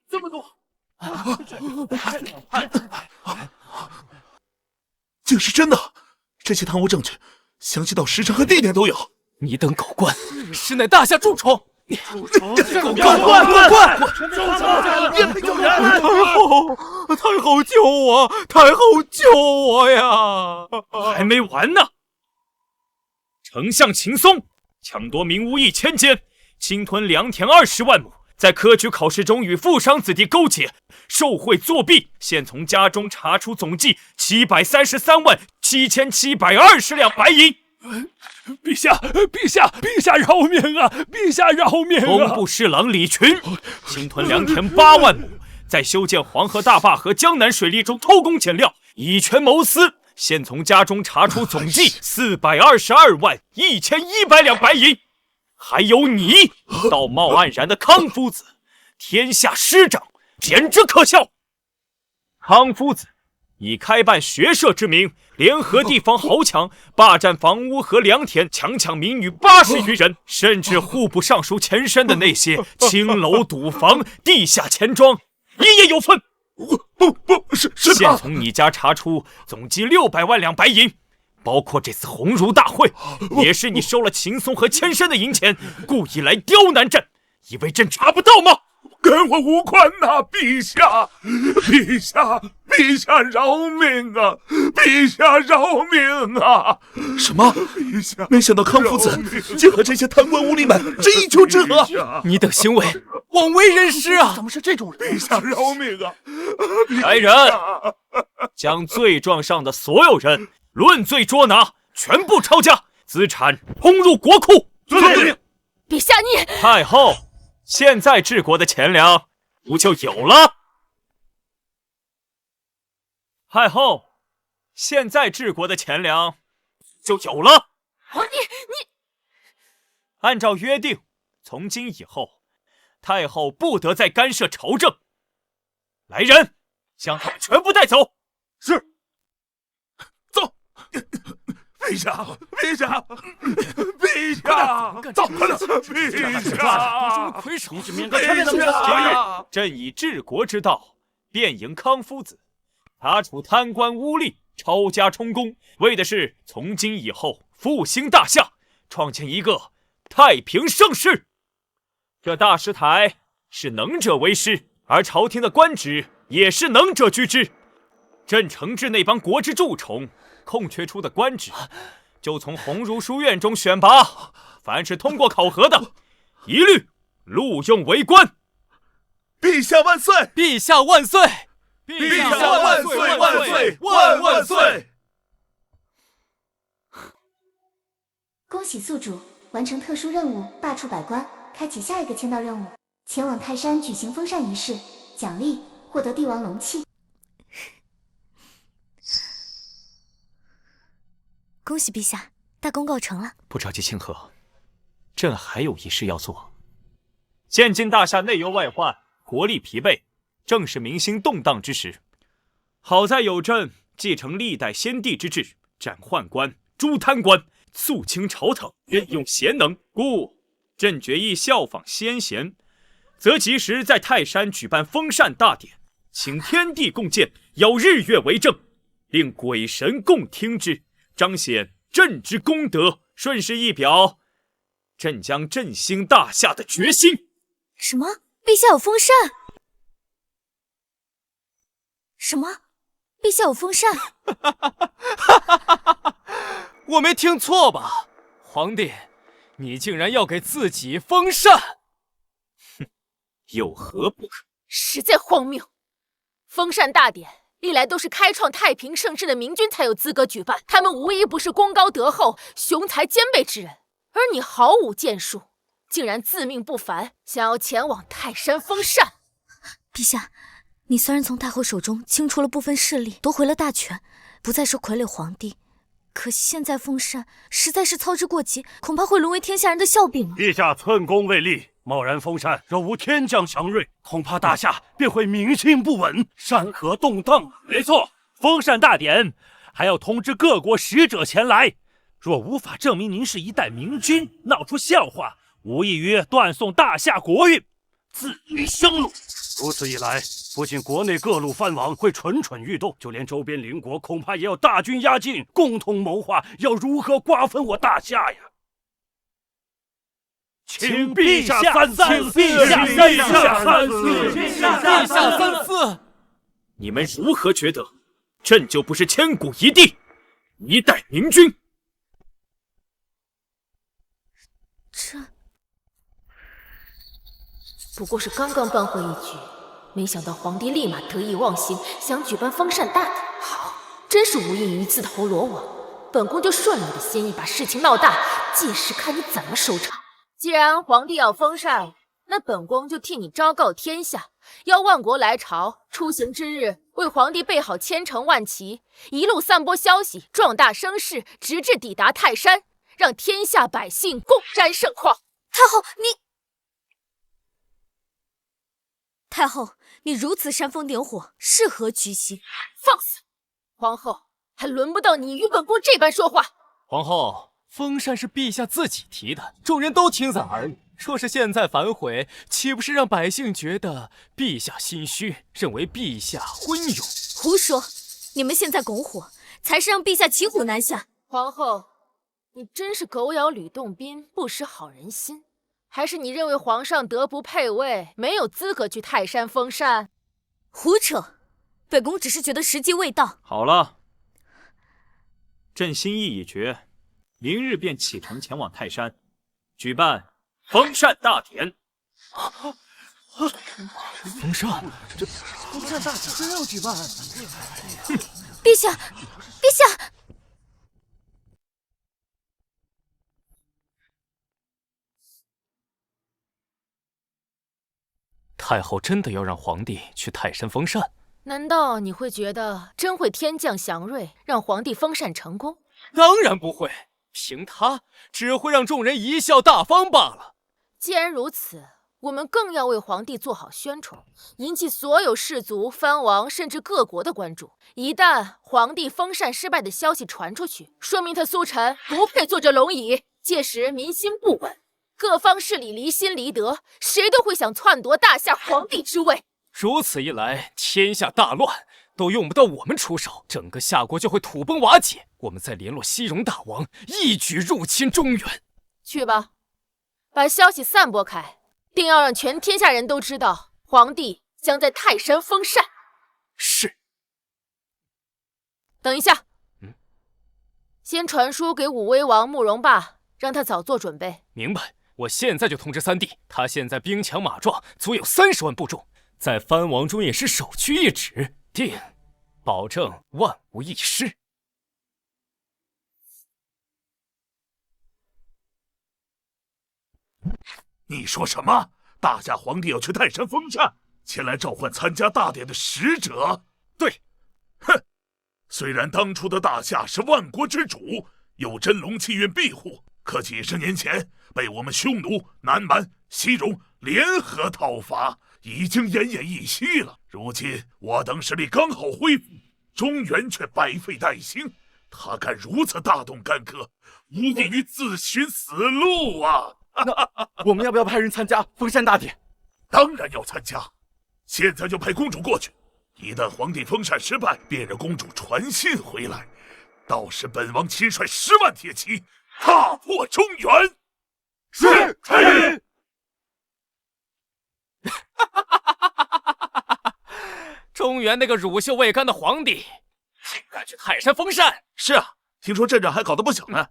这么多！竟是真的！这些贪污证据，详细到时辰和地点都有。你等狗官，实乃大夏蛀虫！狗官！太后救我！太后救我呀！还没完呢！丞相秦松抢夺民屋1000间，侵吞良田20万亩，在科举考试中与富商子弟勾结，受贿作弊，现从家中查出总计733万7720两白银。陛下饶命啊！陛下饶命啊！工部侍郎李群侵吞良田8万亩，在修建黄河大坝和江南水利中偷工减料，以权谋私，现从家中查出总计422万1100两白银。还有你，道貌岸然的康夫子，天下师长，简直可笑！康夫子以开办学社之名，联合地方豪强，霸占房屋和良田，强抢民女80余人，甚至户部尚书前身的那些青楼赌房、地下钱庄，你也有份。是现从你家查出总计600万两白银，包括这次鸿儒大会，也是你收了秦松和千申的银钱，故意来刁难朕，以为朕查不到吗？跟我无关呐，陛下！陛下饶命啊！陛下饶命啊！什么？陛下！没想到康夫子竟和这些贪官污吏们是一丘之貉！你等行为枉为人师啊！怎么是这种人？陛下饶命啊！来人，将罪状上的所有人论罪捉拿，全部抄家，资产轰入国库。遵命。陛下你太后，现在治国的钱粮不就有了？太后，现在治国的钱粮就有了。皇帝，你按照约定，从今以后，太后不得再干涉朝政。来人，将他们全部带走。是。走。陛下，陛下，陛下，走快了！陛下，魁首，你是面对天下。朕以治国之道辩赢康夫子，查处贪官污吏、抄家充公，为的是从今以后复兴大夏，创建一个太平盛世。这大师台是能者为师，而朝廷的官职也是能者居之。朕惩治那帮国之蛀虫，空缺出的官职，就从鸿儒书院中选拔，凡是通过考核的，一律录用为官。陛下万岁！陛下万岁！陛下万岁！万岁！万岁！恭喜宿主完成特殊任务，罢黜百官，开启下一个签到任务，前往泰山举行封禅仪式，奖励获得帝王龙器。恭喜陛下，大功告成了。不着急庆贺，朕还有一事要做。现今大夏内忧外患，国力疲惫，正是民心动荡之时。好在有朕继承历代先帝之制，斩宦官、诛贪官，肃清朝堂，任用贤能，故朕决意效仿先贤，则及时在泰山举办封禅大典，请天地共鉴，邀日月为证，令鬼神共听之，彰显朕之功德，顺势一表朕将振兴大夏的决心。什么？陛下有封禅？什么？陛下有封禅？我没听错吧？皇帝，你竟然要给自己封禅？哼，有何不可？实在荒谬！封禅大典历来都是开创太平盛世的明君才有资格举办，他们无一不是功高德厚、雄才兼备之人，而你毫无建树，竟然自命不凡，想要前往泰山封禅。陛下，你虽然从太后手中清除了部分势力，夺回了大权，不再是傀儡皇帝，可现在封禅实在是操之过急，恐怕会沦为天下人的笑柄。陛下寸功未立，贸然封禅，若无天降祥瑞，恐怕大夏便会民心不稳，山河动荡。没错，封禅大典还要通知各国使者前来，若无法证明您是一代明君，闹出笑话，无异于断送大夏国运。自取生路。如此一来，不仅国内各路藩王会蠢蠢欲动，就连周边邻国恐怕也要大军压境，共同谋划要如何瓜分我大夏呀！请陛下三思！陛下三思！你们如何觉得？朕就不是千古一帝，一代明君。这不过是刚刚扳回一局，没想到皇帝立马得意忘形，想举办封禅大典。好，真是无异于自投罗网。本宫就顺路的先意把事情闹大，届时看你怎么收场。既然皇帝要封禅，那本宫就替你昭告天下，邀万国来朝，出行之日为皇帝备好千乘万骑，一路散播消息，壮大声势，直至抵达泰山，让天下百姓共沾盛况。太后，太后，你如此煽风点火，是何居心？放肆！皇后，还轮不到你与本宫这般说话。皇后，封禅是陛下自己提的，众人都听在耳里。若是现在反悔，岂不是让百姓觉得陛下心虚，认为陛下昏庸？胡说！你们现在拱火，才是让陛下骑虎难下。皇后，你真是狗咬吕洞宾，不识好人心。还是你认为皇上德不配位，没有资格去泰山封禅？胡扯！本宫只是觉得时机未到。好了，朕心意已决，明日便启程前往泰山，举办封禅大典。封禅？这封禅大典真要举办？陛下，陛下！太后真的要让皇帝去泰山封禅？难道你会觉得真会天降祥瑞，让皇帝封禅成功？当然不会，凭他只会让众人贻笑大方罢了。既然如此，我们更要为皇帝做好宣传，引起所有士族、藩王甚至各国的关注。一旦皇帝封禅失败的消息传出去，说明他苏臣不配坐这龙椅，届时民心不稳，各方势力离心离德，谁都会想篡夺大夏皇帝之位。如此一来，天下大乱，都用不到我们出手，整个夏国就会土崩瓦解。我们再联络西戎大王，一举入侵中原。去吧，把消息散播开，定要让全天下人都知道，皇帝将在泰山封禅。是。等一下，先传书给武威王慕容霸，让他早做准备。明白，我现在就通知三弟，他现在兵强马壮，足有30万部众，在藩王中也是首屈一指，定保证万无一失。你说什么？大夏皇帝要去泰山封禅，前来召唤参加大典的使者？对，哼！虽然当初的大夏是万国之主，有真龙气运庇护，可几十年前被我们匈奴、南蛮、西戎联合讨伐，已经奄奄一息了。如今我等实力刚好恢复，中原却百废待兴，他敢如此大动干戈，无异于自寻死路啊！那我们要不要派人参加封禅大典？当然要参加，现在就派公主过去。一旦皇帝封禅失败，便让公主传信回来，到时本王亲率10万铁骑踏破中原。是，传令。中原那个乳臭未干的皇帝，竟敢去泰山封禅！是啊，听说阵仗还搞得不小呢。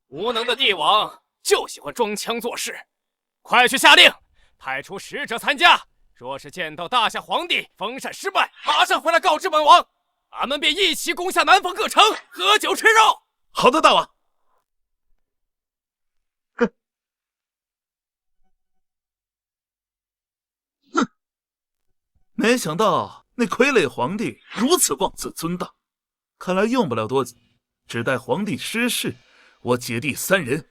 无能的帝王就喜欢装腔作势，快去下令，派出使者参加。若是见到大夏皇帝封禅失败，马上回来告知本王，俺们便一起攻下南方各城，喝酒吃肉。好的，大王。哼，没想到那傀儡皇帝如此妄自尊大，看来用不了多久，只待皇帝失势，我姐弟3人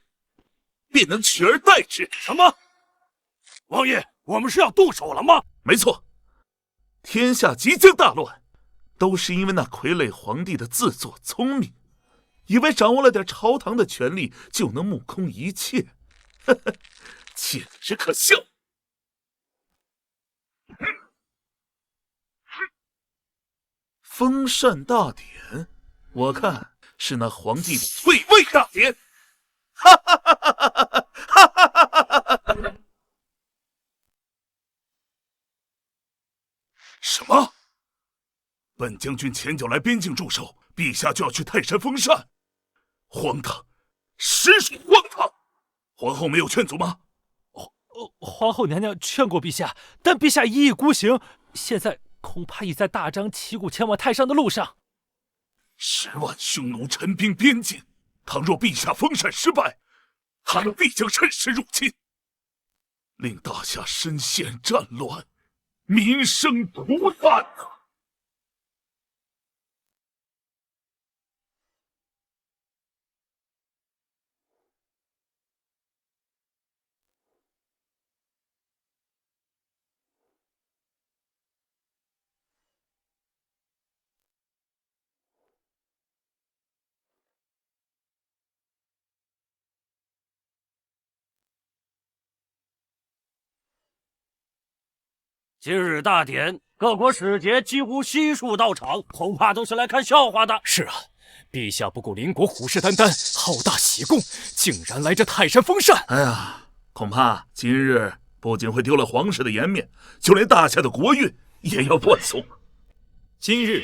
便能取而代之。什么？王爷，我们是要动手了吗？没错，天下即将大乱，都是因为那傀儡皇帝的自作聪明，以为掌握了点朝堂的权力就能目空一切，呵呵，简直可笑。封禅大典，我看是那皇帝退位大典。哈哈哈哈哈哈！什么？本将军前脚来边境驻守，陛下就要去泰山封禅，荒唐，实属荒唐！皇后没有劝阻吗？皇后娘娘劝过陛下，但陛下一意孤行，现在恐怕已在大张旗鼓前往泰山的路上。10万匈奴陈兵边境，倘若陛下封禅失败，他们必将趁势入侵，令大夏深陷战乱，民生涂炭啊！今日大典，各国使节几乎悉数到场，恐怕都是来看笑话的。是啊，陛下不顾邻国虎视眈眈，好大喜功，竟然来这泰山封禅。哎呀，恐怕今日不仅会丢了皇室的颜面，就连大夏的国运也要断送。今日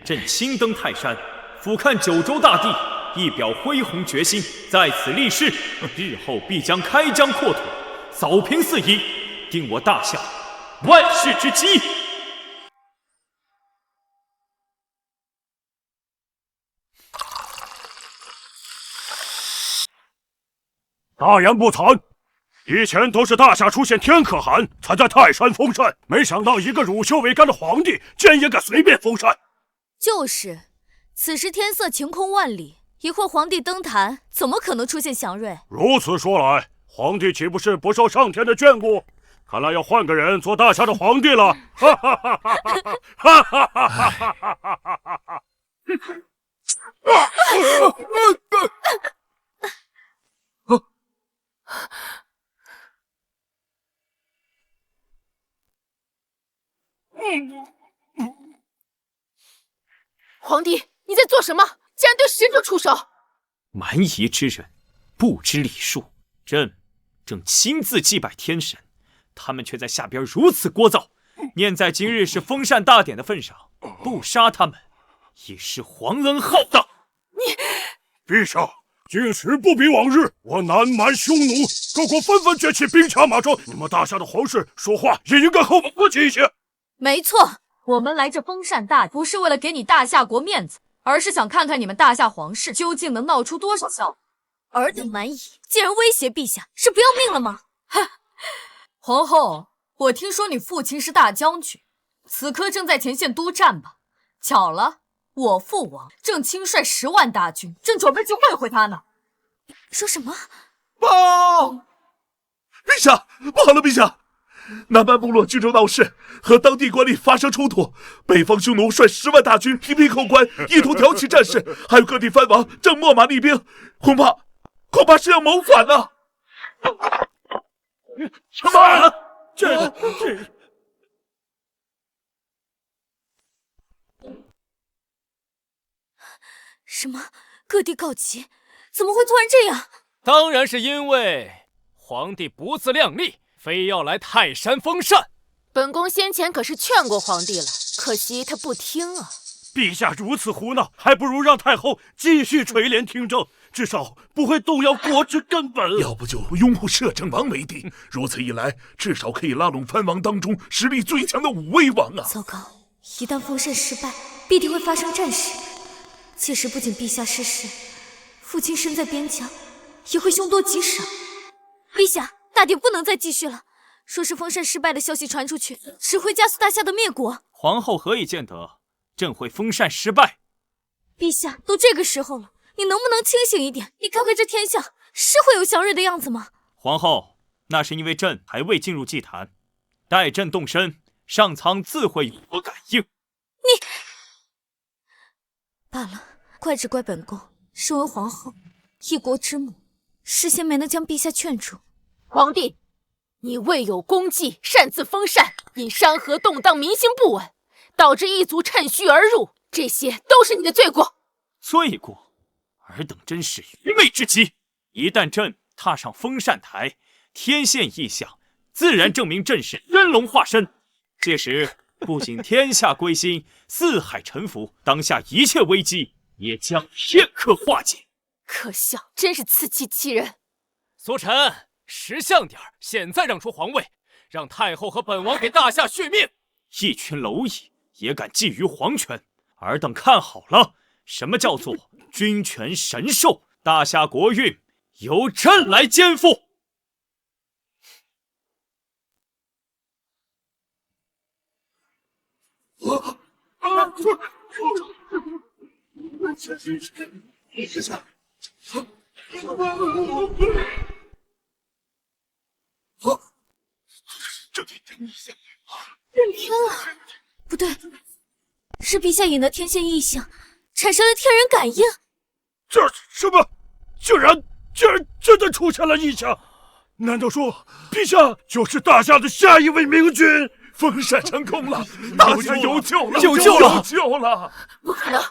朕亲登泰山，俯瞰九州大地，一表恢宏决心，在此立誓，日后必将开疆扩土，扫平四夷，定我大夏万世之基。大言不惭！以前都是大夏出现天可汗才在泰山封禅，没想到一个乳臭未干的皇帝竟然也敢随便封禅。就是，此时天色晴空万里，一会儿皇帝登坛，怎么可能出现祥瑞？如此说来，皇帝岂不是不受上天的眷顾？看来要换个人做大夏的皇帝了！哈哈哈哈哈哈哈哈哈！皇帝，你在做什么？竟然对使者出手！蛮夷之人，不知礼数。朕正亲自祭拜天神，他们却在下边如此聒噪。念在今日是封禅大典的份上，不杀他们，也是皇恩浩荡。陛下，今时不比往日，我南蛮匈奴，各国纷纷崛起，兵强马壮。你们大夏的皇室说话也应该和我客气一些。没错，我们来这封禅大典，不是为了给你大夏国面子，而是想看看你们大夏皇室究竟能闹出多少笑话。尔等蛮夷竟然威胁陛下，是不要命了吗？皇后，我听说你父亲是大将军，此刻正在前线督战吧？巧了，我父王正亲率10万大军，正准备去会会他呢。说什么？报！陛下，不好了，陛下！南蛮部落居中闹事，和当地官吏发生冲突，北方匈奴率10万大军频频扣关，意图挑起战事，还有各地藩王正秣马厉兵，恐怕是要谋反呢。什么？这什么？各地告急，怎么会突然这样？当然是因为皇帝不自量力，非要来泰山封禅。本宫先前可是劝过皇帝了，可惜他不听啊。陛下如此胡闹，还不如让太后继续垂帘听政，至少不会动摇国之根本。要不就拥护摄政王为帝，如此一来，至少可以拉拢藩王当中实力最强的5威王啊！糟糕，一旦封禅失败，必定会发生战事。届时不仅陛下失势，父亲身在边疆，也会凶多吉少。陛下，大典不能再继续了。说是封禅失败的消息传出去，只会加速大夏的灭国。皇后何以见得朕会封禅失败？陛下，都这个时候了，你能不能清醒一点？你看看这天象，是会有祥瑞的样子吗？皇后，那是因为朕还未进入祭坛，待朕动身，上苍自会有所感应。你罢了，怪只怪本宫身为皇后，一国之母，事先没能将陛下劝住。皇帝，你未有功绩，擅自封禅，引山河动荡，民心不稳。导致一族趁虚而入，这些都是你的罪过。罪过？尔等真是愚昧之极！一旦朕踏上封禅台，天现异象，自然证明朕是真龙化身。届时不仅天下归心，四海臣服，当下一切危机也将片刻化解。可笑，真是自欺欺人！苏晨，识相点儿，现在让出皇位，让太后和本王给大夏续命。一群蝼蚁也敢觊觎皇权，尔等看好了，什么叫做君权神授？大夏国运由朕来肩负。认天了，不对，是陛下引的天现异象，产生了天人感应。这什么？竟然真的出现了异象？难道说陛下就是大夏的下一位明君？封禅成功了，大夏有救了，有救了，有救了！不可能！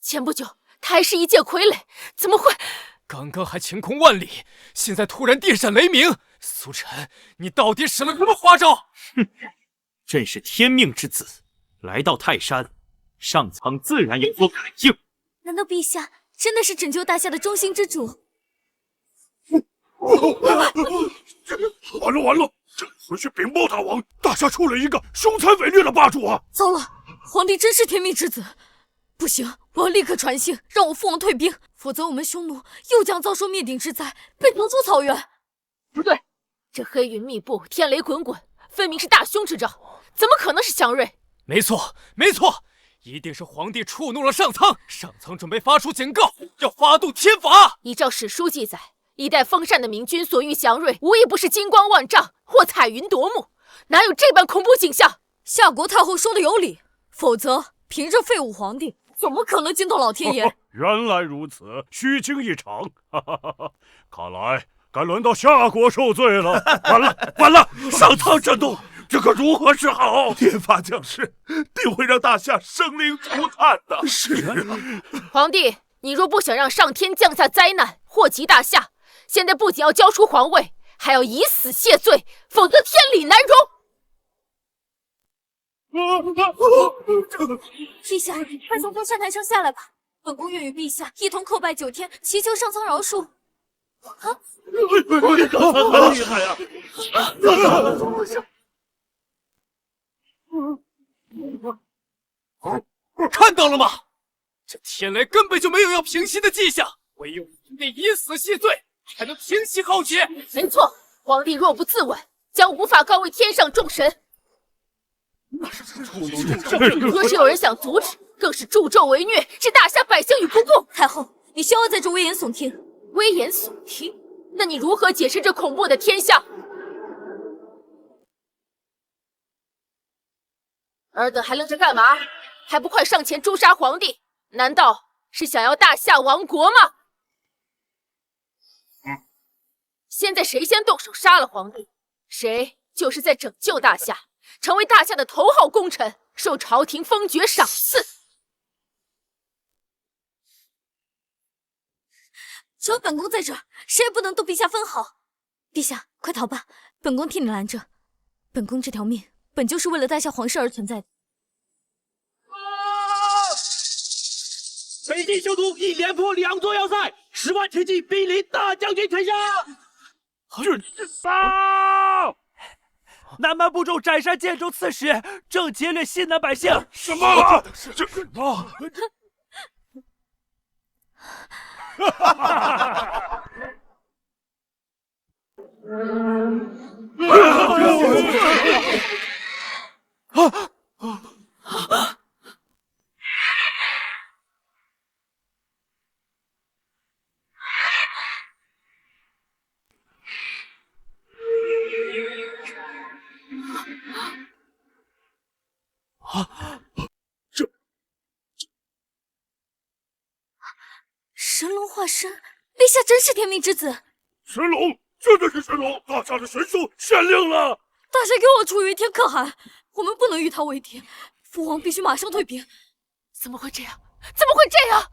前不久他还是一介傀儡，怎么会？刚刚还晴空万里，现在突然电闪雷鸣。苏晨，你到底使了什么花招？哼，朕是天命之子，来到泰山，上苍自然有所感应。难道陛下真的是拯救大夏的中兴之主？完了！朕回去禀报大王，大夏出了一个凶残伪劣的霸主啊！糟了，皇帝真是天命之子！不行，我要立刻传信，让我父王退兵，否则我们匈奴又将遭受灭顶之灾，被逐出草原。不对，这黑云密布，天雷滚滚，分明是大凶之兆，怎么可能是祥瑞？没错，一定是皇帝触怒了上苍，上苍准备发出警告，要发动天罚。依照史书记载，一代封禅的明君所遇祥瑞，无一不是金光万丈或彩云夺目，哪有这般恐怖景象？夏国太后说的有理，否则凭着废物皇帝，怎么可能惊动老天爷？原来如此，虚惊一场。看来该轮到夏国受罪了。完了！上苍震动，这可如何是好？天罚将士定会让大夏生灵涂炭的。是啊，皇帝，你若不想让上天降下灾难，祸及大夏，现在不仅要交出皇位，还要以死谢罪，否则天理难容。陛下，快从封禅台上下来吧，本宫愿与陛下一同叩拜9天，祈求上苍饶恕。啊！很厉害呀！看到了吗？这天雷根本就没有要平息的迹象，唯有你以死谢罪，才能平息浩劫。没错，皇帝若不自刎，将无法告慰天上众神。若是有人想阻止，更是助纣为虐，置大夏百姓于不顾。太后，你休要在这危言耸听。危言耸听？那你如何解释这恐怖的天象？尔等还愣着干嘛？还不快上前诛杀皇帝！难道是想要大夏亡国吗？现在谁先动手杀了皇帝，谁就是在拯救大夏，成为大夏的头号功臣，受朝廷封爵赏赐。只有本宫在这儿，谁也不能动陛下分毫。陛下，快逃吧，本宫替你拦着。本宫这条命本就是为了大夏皇室而存在的。北地修图一连破2座要塞，10万铁骑兵临大将军城下。南蛮部众斩杀建州刺史，正劫掠西南百姓。什么？神龙化身，陛下真是天命之子。神龙，真的是神龙！大夏的神兽限令了。大夏给我出于天可汗，我们不能与他为敌，父王必须马上退兵。怎么会这样？怎么会这样？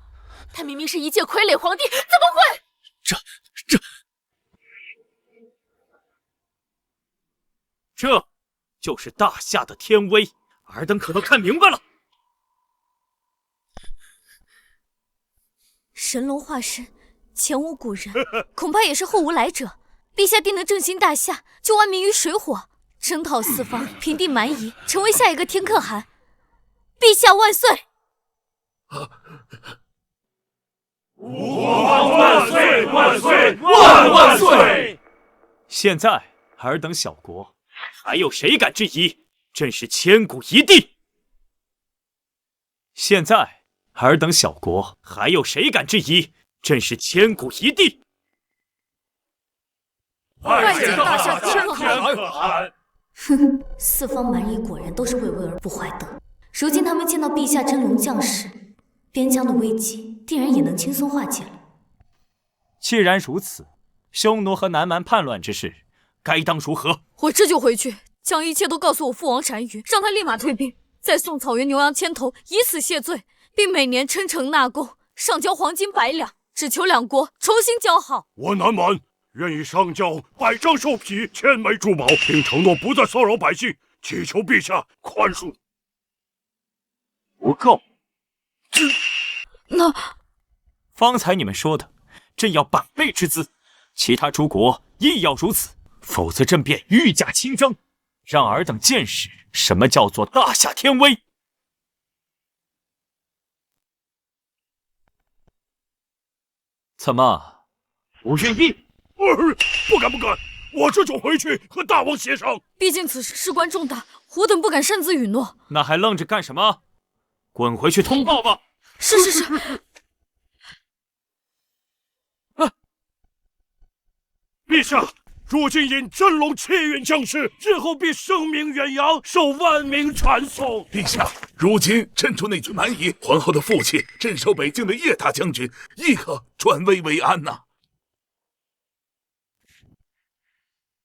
他明明是一介傀儡皇帝，怎么会？这就是大夏的天威，尔等可都看明白了。神龙化身，前无古人，恐怕也是后无来者。陛下定能振兴大夏，救万民于水火，征讨四方，平定蛮夷，成为下一个天可汗。陛下万岁！吾皇万岁万岁万万岁！现在尔等小国，还有谁敢质疑朕是千古一帝？现在尔等小国，还有谁敢质疑朕是千古一帝？拜见大夏天可汗！哼，四方蛮夷果然都是畏威而不怀德。如今他们见到陛下真龙降世，边疆的危机定然也能轻松化解了。既然如此，匈奴和南蛮叛乱之事，该当如何？我这就回去，将一切都告诉我父王单于，让他立马退兵，再送草原牛羊千头，以此谢罪，并每年称臣纳贡，上交黄金100两，只求两国重新交好。我南蛮愿意上交100张兽皮、1000枚珠宝，并承诺不再骚扰百姓，祈求陛下宽恕。不够。那方才你们说的，朕要百倍之资，其他诸国亦要如此，否则朕便御驾亲征，让尔等见识什么叫做大夏天威。怎么，不愿意？不敢不敢，我这就回去和大王协商。毕竟此事事关重大，我等不敢擅自允诺。那还愣着干什么？滚回去通报吧！是。陛下，如今因真龙气运降世，日后必声名远扬，受万民传颂。陛下，如今镇住那群蛮夷，皇后的父亲镇守北境的叶大将军亦可转危为安呐！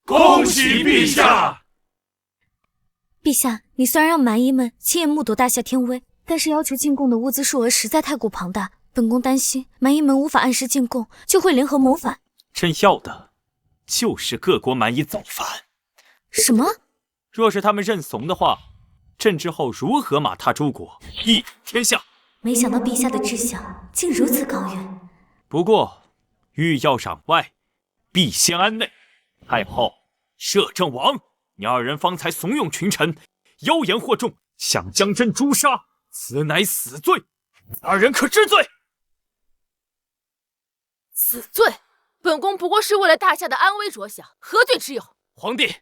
恭喜陛下！陛下，你虽然让蛮夷们亲眼目睹大夏天威，但是要求进贡的物资数额实在太过庞大，本宫担心蛮夷们无法按时进贡，就会联合谋反。朕要的就是各国蛮夷造反。什么？若是他们认怂的话，朕之后如何马踏诸国，一统天下？没想到陛下的志向竟如此高远。不过，欲要攘外，必先安内。太后、摄政王，你二人方才怂恿群臣，妖言惑众，想将朕诛杀，此乃死罪，二人可知罪？死罪？本宫不过是为了大夏的安危着想，何罪之有？皇帝，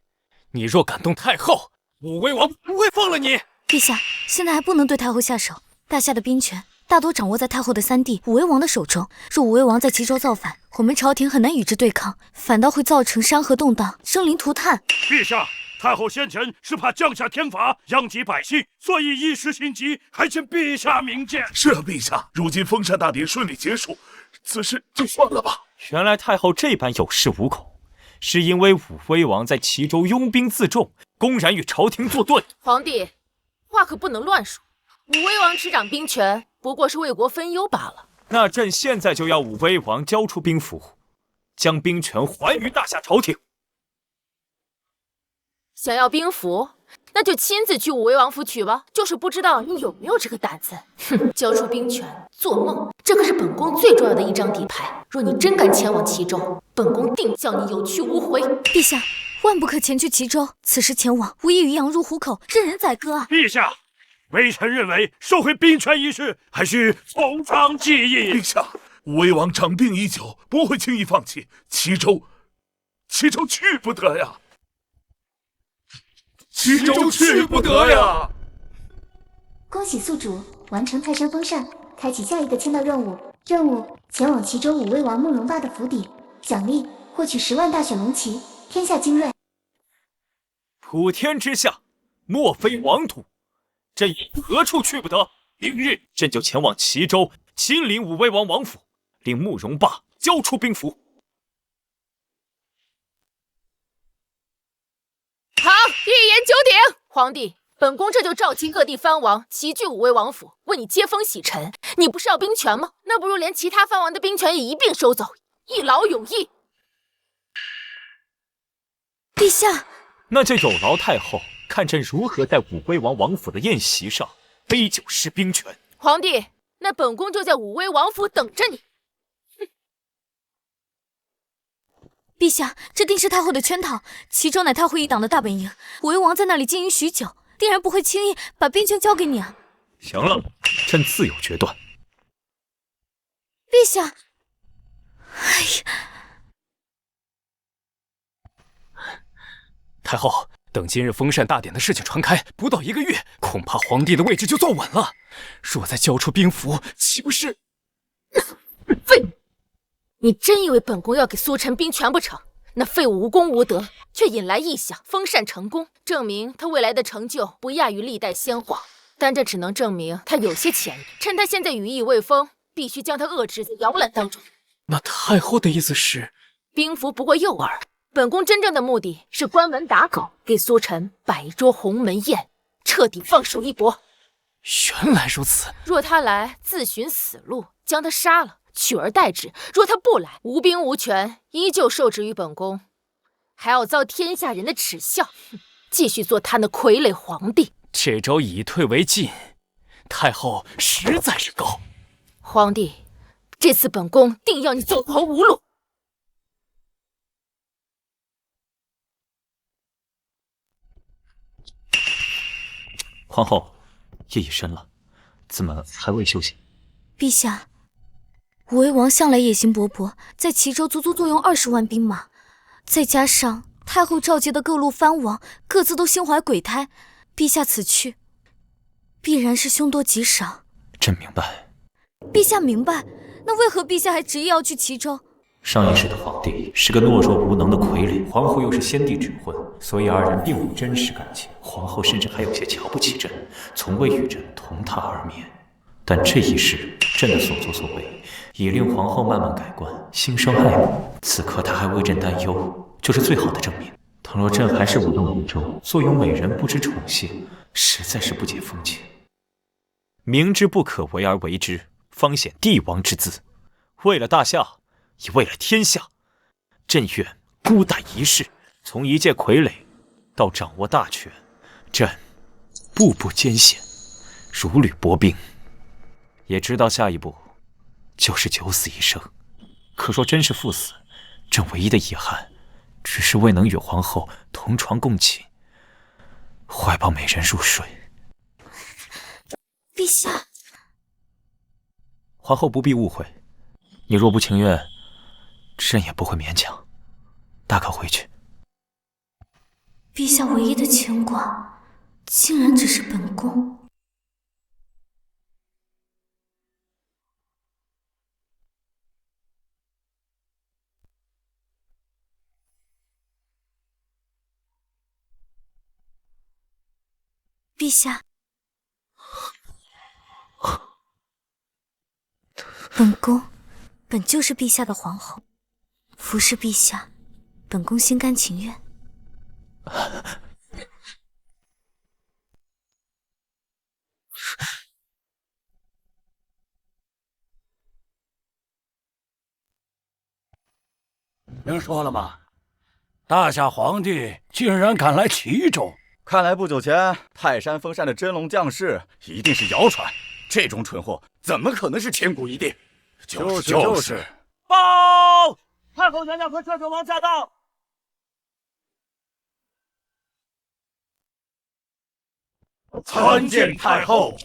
你若敢动太后，武威王不会放了你。陛下，现在还不能对太后下手，大夏的兵权大多掌握在太后的三弟武威王的手中。若武威王在齐州造反，我们朝廷很难与之对抗，反倒会造成山河动荡，生灵涂炭。陛下，太后先前是怕降下天罚，殃及百姓，所以一时心急，还请陛下明鉴。是啊，陛下，如今封禅大典顺利结束，此事就算了吧。原来太后这般有恃无恐，是因为武威王在齐州拥兵自重，公然与朝廷作对。皇帝，话可不能乱说。武威王执掌兵权，不过是为国分忧罢了。那朕现在就要武威王交出兵符，将兵权还于大夏朝廷。想要兵符，那就亲自去武威王府取吧。就是不知道你有没有这个胆子。哼，交出兵权，做梦！这可是本宫最重要的一张底牌。若你真敢前往齐州，本宫定叫你有去无回。陛下，万不可前去齐州，此时前往，无异于羊入虎口，任人宰割啊！陛下，微臣认为收回兵权一事，还需从长计议。陛下，武威王长病已久，不会轻易放弃。齐州去不得呀！齐州去不得呀！恭喜宿主完成泰山封禅，开启下一个签到任务。任务：前往齐州武威王慕容霸的府邸，奖励：获取10万大选龙旗，天下精锐。普天之下，莫非王土，朕何处去不得？明日朕就前往齐州，亲临武威王王府，令慕容霸交出兵符。好，一言九鼎。皇帝，本宫这就召集各地藩王齐聚武威王府，为你接风洗尘。你不是要兵权吗？那不如连其他藩王的兵权也一并收走，一劳永逸。陛下，那就有劳太后看朕如何在武威王王府的宴席上杯酒释兵权。皇帝，那本宫就在武威王府等着你。陛下，这定是太后的圈套。齐州乃太后一党的大本营，武威王在那里经营许久，定然不会轻易把兵权交给你啊。行了，朕自有决断。陛下，哎呀，太后，等今日封禅大典的事情传开，不到1个月，恐怕皇帝的位置就坐稳了。若再交出兵符，岂不是……废物！你真以为本宫要给苏晨兵权不成？那废物无功无德，却引来异象，封禅成功，证明他未来的成就不亚于历代先皇。但这只能证明他有些潜力。趁他现在羽翼未丰，必须将他遏制在摇篮当中。那太后的意思是，兵符不过诱饵，本宫真正的目的是关门打狗，给苏晨摆桌鸿门宴，彻底放手一搏。原来如此。若他来，自寻死路，将他杀了，取而代之；若他不来，无兵无权，依旧受制于本宫，还要遭天下人的耻笑，继续做他那傀儡皇帝。这招以退为进，太后实在是高。皇帝，这次本宫定要你走投无路。皇后，夜已深了，怎么还未休息？陛下，武威王向来野心勃勃，在齐州足足坐拥20万兵马，再加上太后召集的各路藩王，各自都心怀鬼胎，陛下此去，必然是凶多吉少。朕明白。陛下明白，那为何陛下还执意要去齐州？上一世的皇帝是个懦弱无能的傀儡，皇后又是先帝指婚，所以二人并无真实感情。皇后甚至还有些瞧不起朕，从未与朕同榻而眠。但这一世，朕的所作所为已令皇后慢慢改观，心生爱慕。此刻她还为朕担忧，就是最好的证明。倘若朕还是无动于衷，坐拥美人不知宠幸，实在是不解风情。明知不可为而为之，方显帝王之姿。为了大夏，也为了天下，朕愿孤胆一世，从一介傀儡到掌握大权，朕步步艰险，如履薄冰。也知道下一步就是九死一生。可若真是赴死，朕唯一的遗憾，只是未能与皇后同床共寝，怀抱美人入睡。陛下，皇后不必误会，你若不情愿，朕也不会勉强，大可回去。陛下唯一的牵挂，竟然只是本宫。陛下，本宫本就是陛下的皇后，服侍陛下，本宫心甘情愿。听说了吗？大夏皇帝竟然敢来齐州！看来不久前泰山封禅的真龙降世一定是谣传，这种蠢货怎么可能是千古一帝？就是。报！太后娘娘和摄政王驾到！参见太后。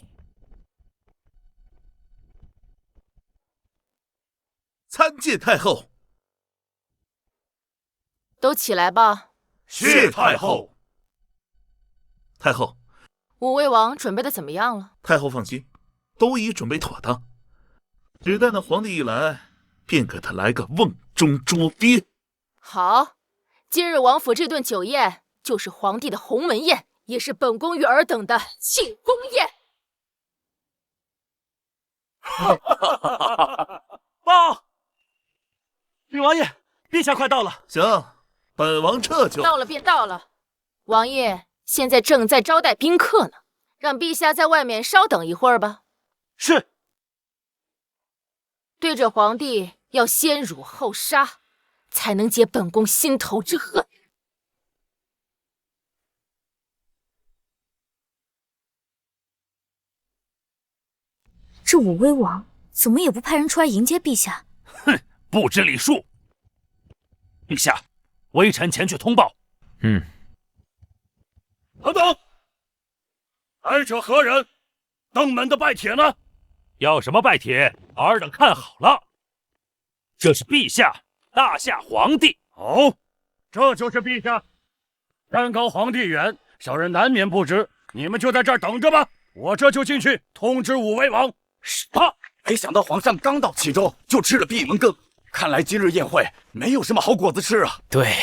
参见太后。都起来吧。谢太后。太后，武威王准备的怎么样了？太后放心，都已准备妥当，只待那皇帝一来，便给他来个瓮中捉鳖。好，今日王府这顿酒宴就是皇帝的鸿门宴，也是本宫与尔等的庆功宴。报！女王爷，陛下快到了。行，本王撤就。到了便到了。王爷，现在正在招待宾客呢，让陛下在外面稍等一会儿吧。是。对着皇帝要先辱后杀，才能解本宫心头之恨。这武威王怎么也不派人出来迎接陛下？哼，不知礼数。陛下，微臣前去通报。等等，来者何人？登门的拜帖呢？要什么拜帖？尔等看好了，这是陛下，大夏皇帝。哦，这就是陛下。山高皇帝远，小人难免不知，你们就在这儿等着吧，我这就进去通知武威王。是啊，没想到皇上刚到齐州就吃了闭门羹，看来今日宴会没有什么好果子吃啊。对，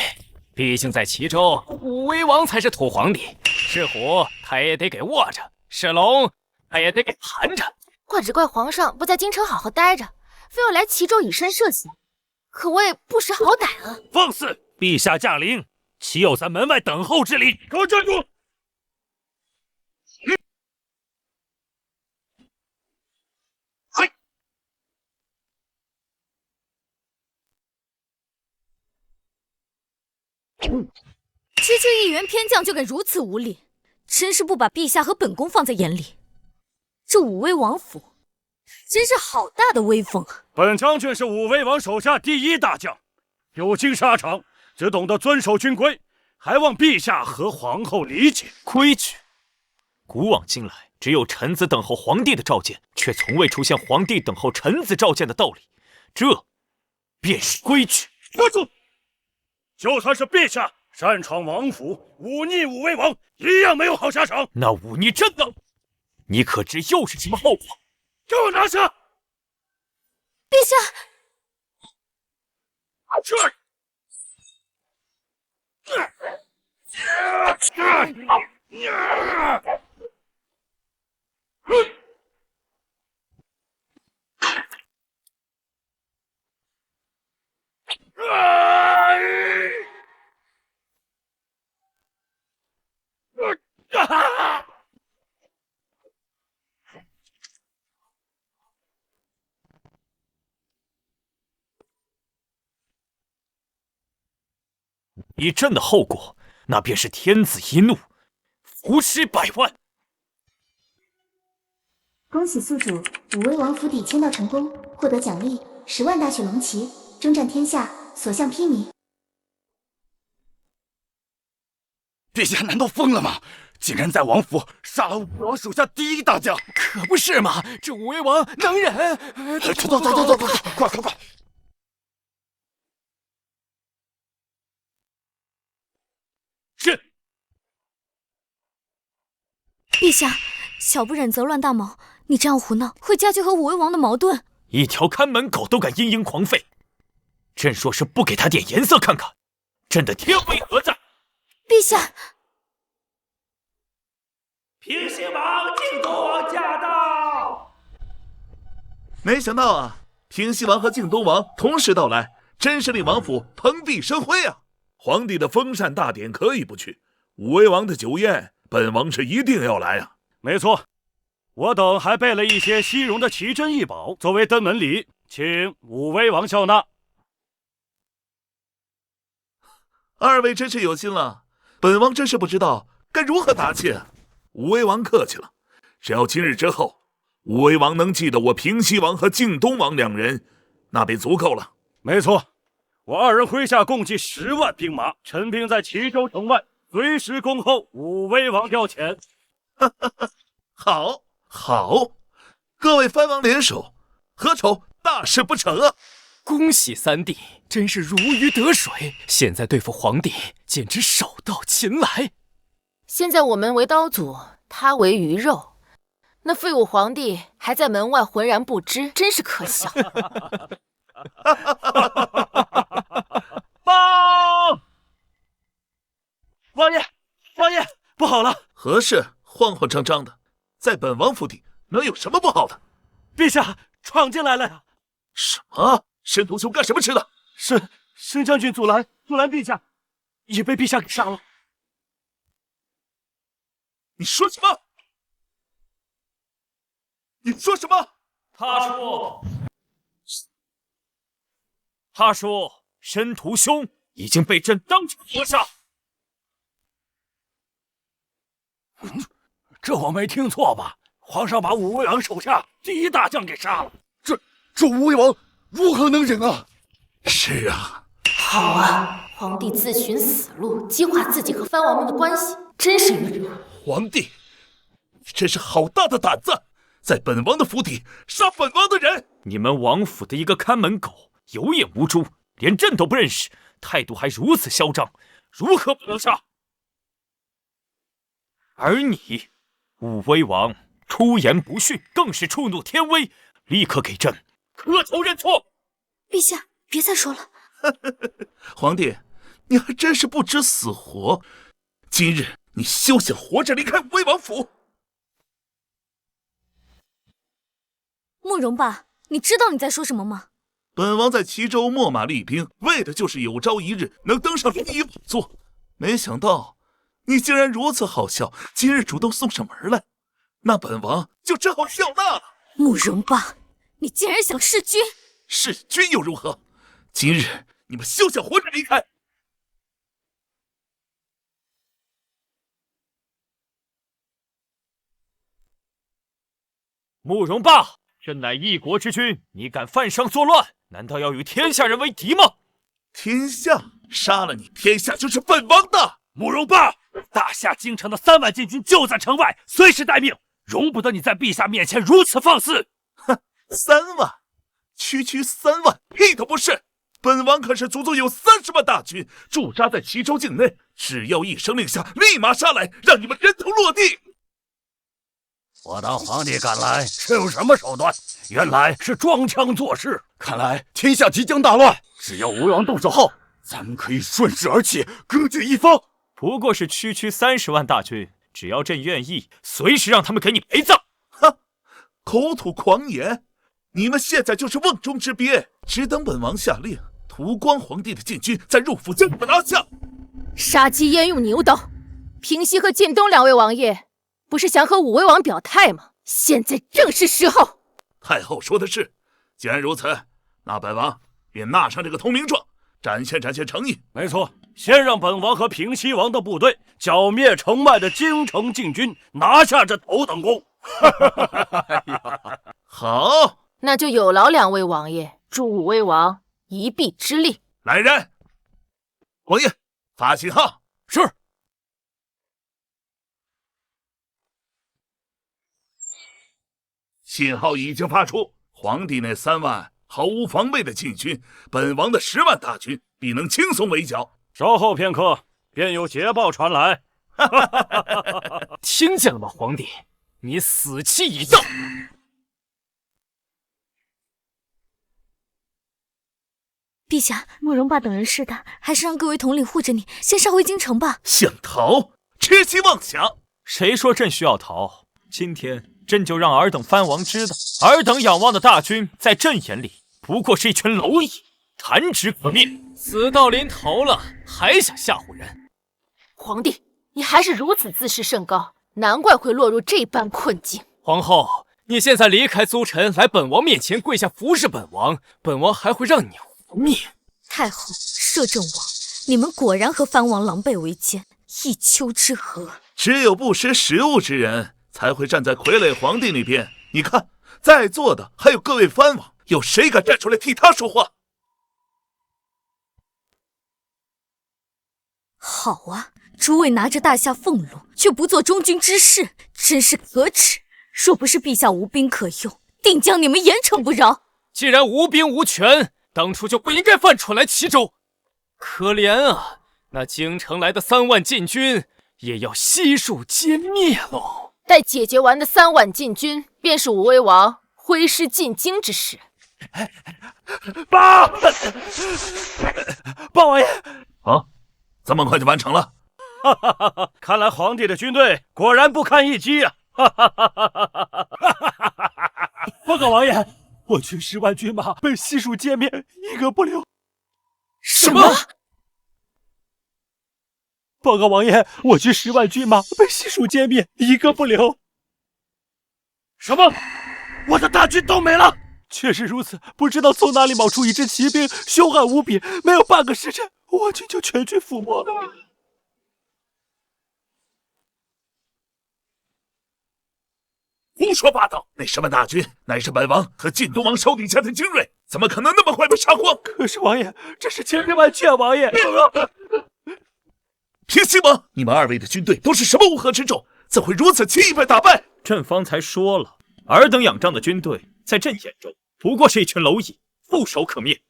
毕竟在齐州，武威王才是土皇帝，是虎他也得给握着，是龙他也得给盘着。怪只怪皇上不在京城好好待着，非要来齐州以身涉险，可谓不识好歹啊！放肆！陛下驾临，岂有在门外等候之理？给我站住！区区一员偏将就敢如此无礼，真是不把陛下和本宫放在眼里。这武威王府真是好大的威风啊！本将军是武威王手下第一大将，久经沙场，只懂得遵守军规，还望陛下和皇后理解规矩。古往今来，只有臣子等候皇帝的召见，却从未出现皇帝等候臣子召见的道理，这便是规矩。站住！就算是陛下擅闯王府，忤逆武威王，一样没有好下场。那忤逆朕呢？你可知又是什么后果？给我拿下！陛下，以朕的后果，那便是天子一怒，伏尸100万。恭喜宿主武威王府邸签到成功，获得奖励10万大雪龙旗，征战天下，所向披靡。陛下难道疯了吗？竟然在王府杀了武威王手下第一大将！可不是嘛，这武威王能忍！走，快！是。陛下，小不忍则乱大谋，你这样胡闹会加剧和武威王的矛盾。一条看门狗都敢嘤嘤狂吠，朕若是不给他点颜色看看，朕的天威何在？陛下，平西王、靖东王驾到！没想到啊，平西王和靖东王同时到来，真是令王府蓬荜生辉啊！皇帝的封禅大典可以不去，武威王的酒宴，本王是一定要来啊！没错，我等还备了一些西戎的奇珍异宝作为登门礼，请武威王笑纳。二位真是有心了，本王真是不知道该如何答谢。武威王客气了，只要今日之后，武威王能记得我平西王和靖东王2人，那便足够了。没错，我2人麾下共计10万兵马，陈兵在齐州城外，随时恭候武威王调遣。好，各位藩王联手，何愁大事不成啊！恭喜三弟，真是如鱼得水，现在对付皇帝简直手到擒来。现在我们为刀俎，他为鱼肉，那废物皇帝还在门外浑然不知，真是可笑。报！王爷，不好了！何事？慌慌张张的，在本王府邸能有什么不好的？陛下闯进来了呀！什么？申屠兄干什么吃的？申将军阻拦陛下，已被陛下给杀了。你说什么？你说什么？他说申屠兄已经被朕当场活杀。这我没听错吧？皇上把武威王手下第一大将给杀了。这武威王如何能忍啊？是啊，好啊，皇帝自寻死路，激化自己和藩王们的关系，真是愚蠢。皇帝，你真是好大的胆子，在本王的府邸杀本王的人！你们王府的一个看门狗，有眼无珠，连朕都不认识，态度还如此嚣张，如何不能杀？而你，武威王出言不逊，更是触怒天威，立刻给朕磕头认错。陛下，别再说了。皇帝，你还真是不知死活！今日你休想活着离开武威王府！慕容爸，你知道你在说什么吗？本王在齐州秣马厉兵，为的就是有朝一日能登上第一宝座。没想到你竟然如此好笑，今日主动送上门来，那本王就只好笑纳了。慕容爸，你竟然想弑君！弑君又如何？今日你们休想活着离开！慕容霸，朕乃一国之君，你敢犯上作乱，难道要与天下人为敌吗？天下杀了你，天下就是本王的。慕容霸，大夏京城的3万禁军就在城外，随时待命，容不得你在陛下面前如此放肆。哼，3万，区3万，屁都不是。本王可是足足有30万大军驻扎在齐州境内，只要一声令下，立马杀来，让你们人头落地。我当皇帝赶来是用什么手段？原来是装腔作势。看来天下即将大乱，只要武威王动手后，咱们可以顺势而起，割据一方。不过是区30万大军，只要朕愿意，随时让他们给你陪葬。哼，口吐狂言！你们现在就是瓮中之鳖，只等本王下令，屠光皇帝的禁军，在入府将你们拿下。杀鸡焉用牛刀？平西和晋东2位王爷，不是想和武威王表态吗？现在正是时候。太后说的是，既然如此，那本王便纳上这个投名状，展现诚意。没错，先让本王和平西王的部队剿灭城外的京城禁军，拿下这头等功。好，那就有劳2位王爷，助武威王一臂之力。来人，王爷发信号。是。信号已经发出，皇帝那3万毫无防备的禁军，本王的10万大军必能轻松围剿。稍后片刻，便有捷报传来。听见了吗，皇帝？你死期已到。陛下，慕容霸等人是的，还是让各位统领护着你，先杀回京城吧。想逃？痴心妄想！谁说朕需要逃？今天朕就让尔等藩王知道，尔等仰望的大军，在朕眼里不过是一群蝼蚁，弹指可灭。死到临头了，还想吓唬人？皇帝，你还是如此自视甚高，难怪会落入这般困境。皇后，你现在离开租臣，来本王面前跪下服侍本王，本王还会让你活命。太后、摄政王，你们果然和藩王狼狈为奸，一丘之貉。只有不识时务之人，才会站在傀儡皇帝那边。你看，在座的还有各位藩王，有谁敢站出来替他说话？好啊，诸位拿着大夏俸禄，却不做忠君之事，真是可耻。若不是陛下无兵可用，定将你们严惩不饶。既然无兵无权，当初就不应该犯蠢来齐州。可怜啊，那京城来的3万禁军，也要悉数歼灭喽。待解决完的3万禁军，便是武威王挥师进京之时。报王爷啊，这么快就完成了？看来皇帝的军队果然不堪一击啊！报告王爷，我军10万军马被悉数歼灭，一个不留。什么？报告王爷，我军10万军马被悉数歼灭，一个不留。什么？我的大军都没了？确实如此，不知道从哪里冒出一支骑兵，凶悍无比，没有半个时辰，我军就全军覆没了。胡说八道！那10万大军乃是本王和晋东王手底下的精锐，怎么可能那么快被杀光？可是王爷，这是千真万确，王爷。平西王，你们2位的军队都是什么乌合之众，怎会如此轻易被打败？朕方才说了，尔等仰仗的军队，在朕眼中不过是一群蝼蚁，触手可灭。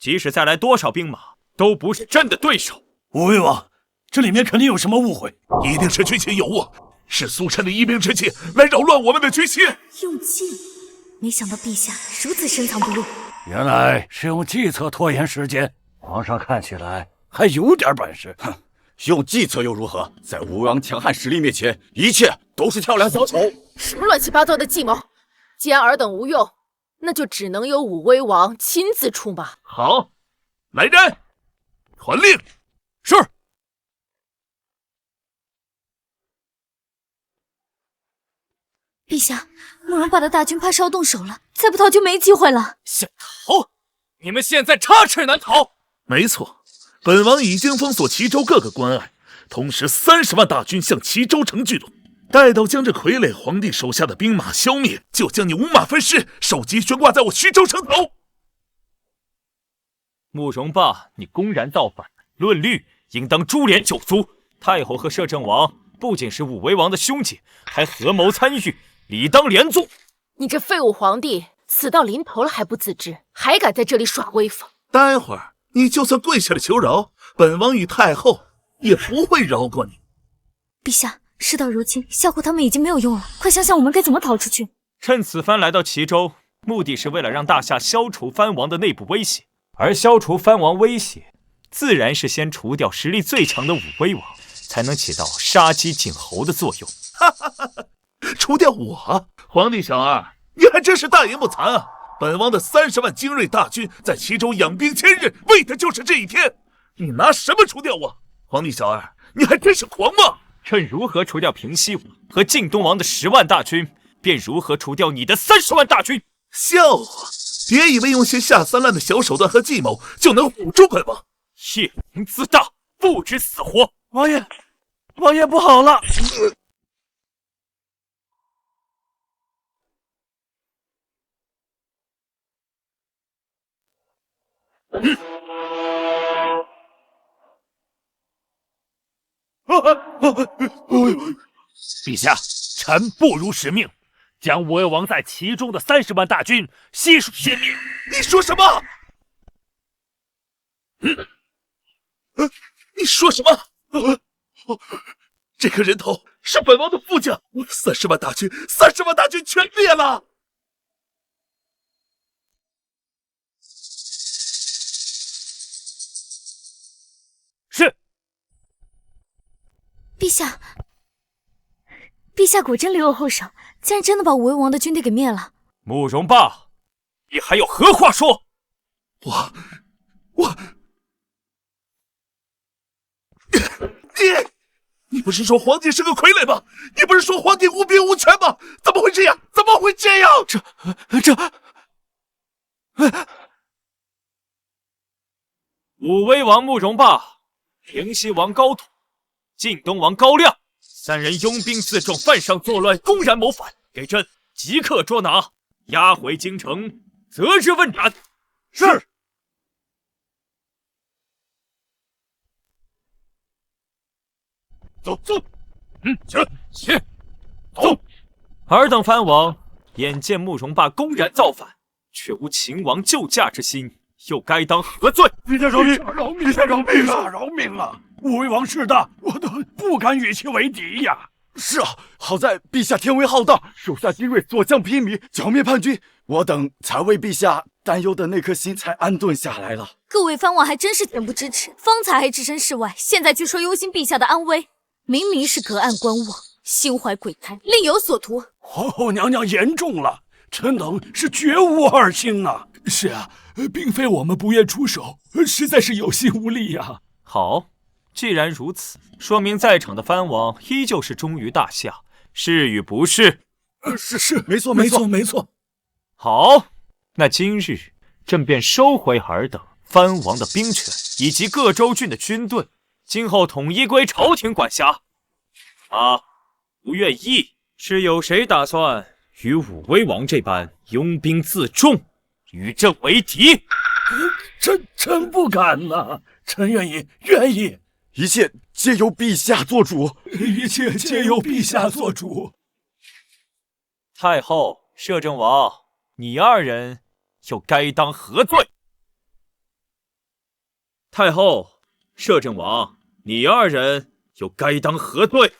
即使再来多少兵马，都不是朕的对手。武威王，这里面肯定有什么误会，一定是军情有误，是苏琛的一兵之计来扰乱我们的军心。用计？没想到陛下如此深藏不露。原来是用计策拖延时间。皇上看起来还有点本事。哼，用计策又如何？在武威王强悍实力面前，一切都是跳梁小丑。什么乱七八糟的计谋？既然尔等无用，那就只能由武威王亲自出马。好，来人，传令。是。陛下，慕容霸的大军怕是要动手了，再不逃就没机会了。想逃？你们现在插翅难逃。没错，本王已经封锁齐州各个关隘，同时30万大军向齐州城聚拢。待到将这傀儡皇帝手下的兵马消灭，就将你五马分尸，首级悬挂在我徐州城头。慕容霸，你公然造反，论律应当株连9族。太后和摄政王不仅是武威王的兄姐，还合谋参与，理当连坐。你这废物皇帝死到临头了还不自知，还敢在这里耍威风？待会儿你就算跪下来求饶，本王与太后也不会饶过你。陛下，事到如今，吓唬他们已经没有用了，快想想我们该怎么逃出去。趁此番来到齐州，目的是为了让大夏消除藩王的内部威胁，而消除藩王威胁，自然是先除掉实力最强的武威王，才能起到杀鸡儆猴的作用。除掉我，皇帝小儿，你还真是大言不惭啊！本王的30万精锐大军在齐州养兵千日，为的就是这一天。你拿什么除掉我？皇帝小儿，你还真是狂妄！朕如何除掉平西王和晋东王的10万大军，便如何除掉你的30万大军。笑话！别以为用些下三滥的小手段和计谋就能唬住本王。夜灵自大，不知死活。王爷，王爷不好了！陛下，臣不辱使命，将武威王在齐中的30万大军悉数歼灭。你说什么？你说什么？这个人头是本王的副将，我的30万大军，30万大军全灭了。是。陛下，陛下果真留有后手，竟然真的把武威王的军队给灭了。慕容霸，你还有何话说？你不是说皇帝是个傀儡吗？你不是说皇帝无兵无权吗？怎么会这样？怎么会这样？武威王慕容霸，平西王高统，晋东王高亮3人拥兵自重，犯上作乱，公然谋反，给朕即刻捉拿，押回京城，择日问斩。是。走。行。走。尔等藩王眼见慕容霸公然造反，却无秦王救驾之心，又该当何罪？陛下饶命！陛下饶命啊！武威王势大，我都不敢与其为敌呀。是啊，好在陛下天威浩荡，手下精锐所向披靡，剿灭叛军，我等才为陛下担忧的那颗心才安顿下来了。各位藩王还真是恬不知耻，方才还置身事外，现在却说忧心陛下的安危，明明是隔岸观望，心怀鬼胎，另有所图。皇后娘娘言重了，臣等是绝无二心啊。是啊，并非我们不愿出手，实在是有心无力呀。好，既然如此，说明在场的藩王依旧是忠于大夏，是与不是？是，没错。好，那今日朕便收回尔等藩王的兵权以及各州郡的军队，今后统一归朝廷管辖。不愿意，是有谁打算与武威王这般拥兵自重，与朕为敌？臣不敢呐，臣愿意，一切皆由陛下做主，太后、摄政王，你二人又该当何罪？太后、摄政王，你二人又该当何罪？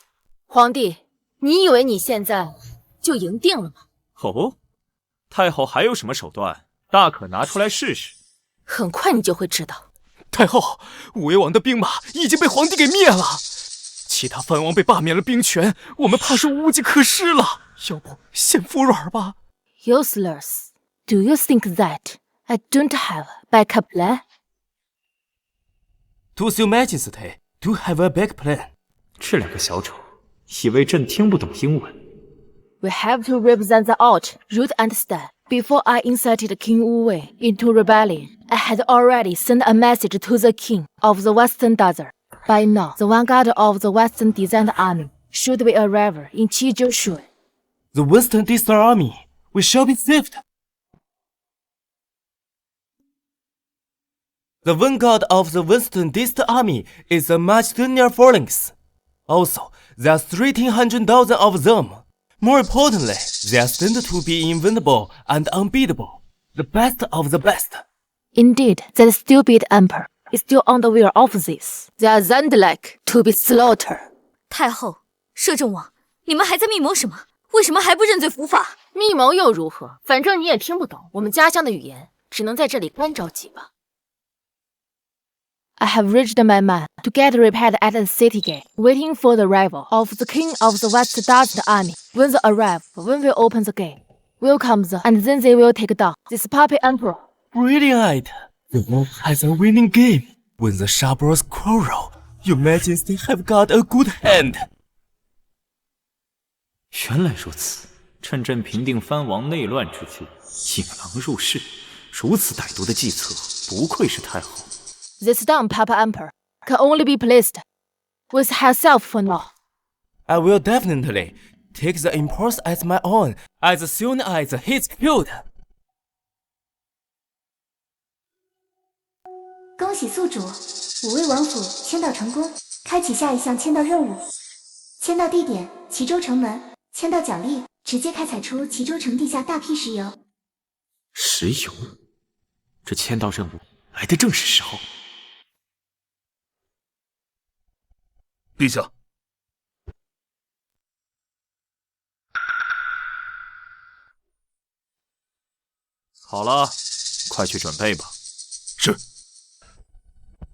皇帝，你以为你现在就赢定了吗？哦，太后还有什么手段，大可拿出来试试。很快你就会知道。太后，武威王的兵马已经被皇帝给灭了，其他藩王被罢免了兵权，我们怕是无计可施了。要不先服软吧。Useless. Do you think that I don't have a backup plan? Does Your Majesty do have a backup plan? 这两个小丑以为朕听不懂英文。We have to represent the alt, root and stand. Before I incited King Wu Wei into rebellion, I had already sent a message to the king of the Western Desert. By now, the vanguard of the Western Desert Army should be arriving in Qizhou Shui. The Western Desert Army, we shall be saved. The vanguard of the Western Desert Army is the Macedonian phalanx. Also, there are 1,300,000 of them. More importantly, they are destined to be invincible and unbeatable. The best of the best. Indeed, that stupid emperor is still unaware of this. They are Zandalek to be slaughtered. 太后、摄政王，你们还在密谋什么？为什么还不认罪伏法？密谋又如何？反正你也听不懂我们家乡的语言，只能在这里干着急吧。I have reached my man to get repaired at the city gate, waiting for the arrival of the king of the West Desert Army. When they arrive, when we open the gate, welcome them, and then they will take down this puppet emperor. Brilliant! The war has a winning game. When the sharpers quarrel, Your Majesty have got a good hand. 原来如此，趁朕平定藩王内乱之际，引狼入室，如此歹毒的计策，不愧是太后。This dumb Papa Emperor can only be pleased with herself for now. I will definitely take the impulse as my own as soon as he's killed. 恭喜宿主，武威王府签到成功，开启下一项签到任务。签到地点：齐州城门。签到奖励：直接开采出齐州城地下大批石油。石油，这签到任务来的正是时候。陛下，好了，快去准备吧。是。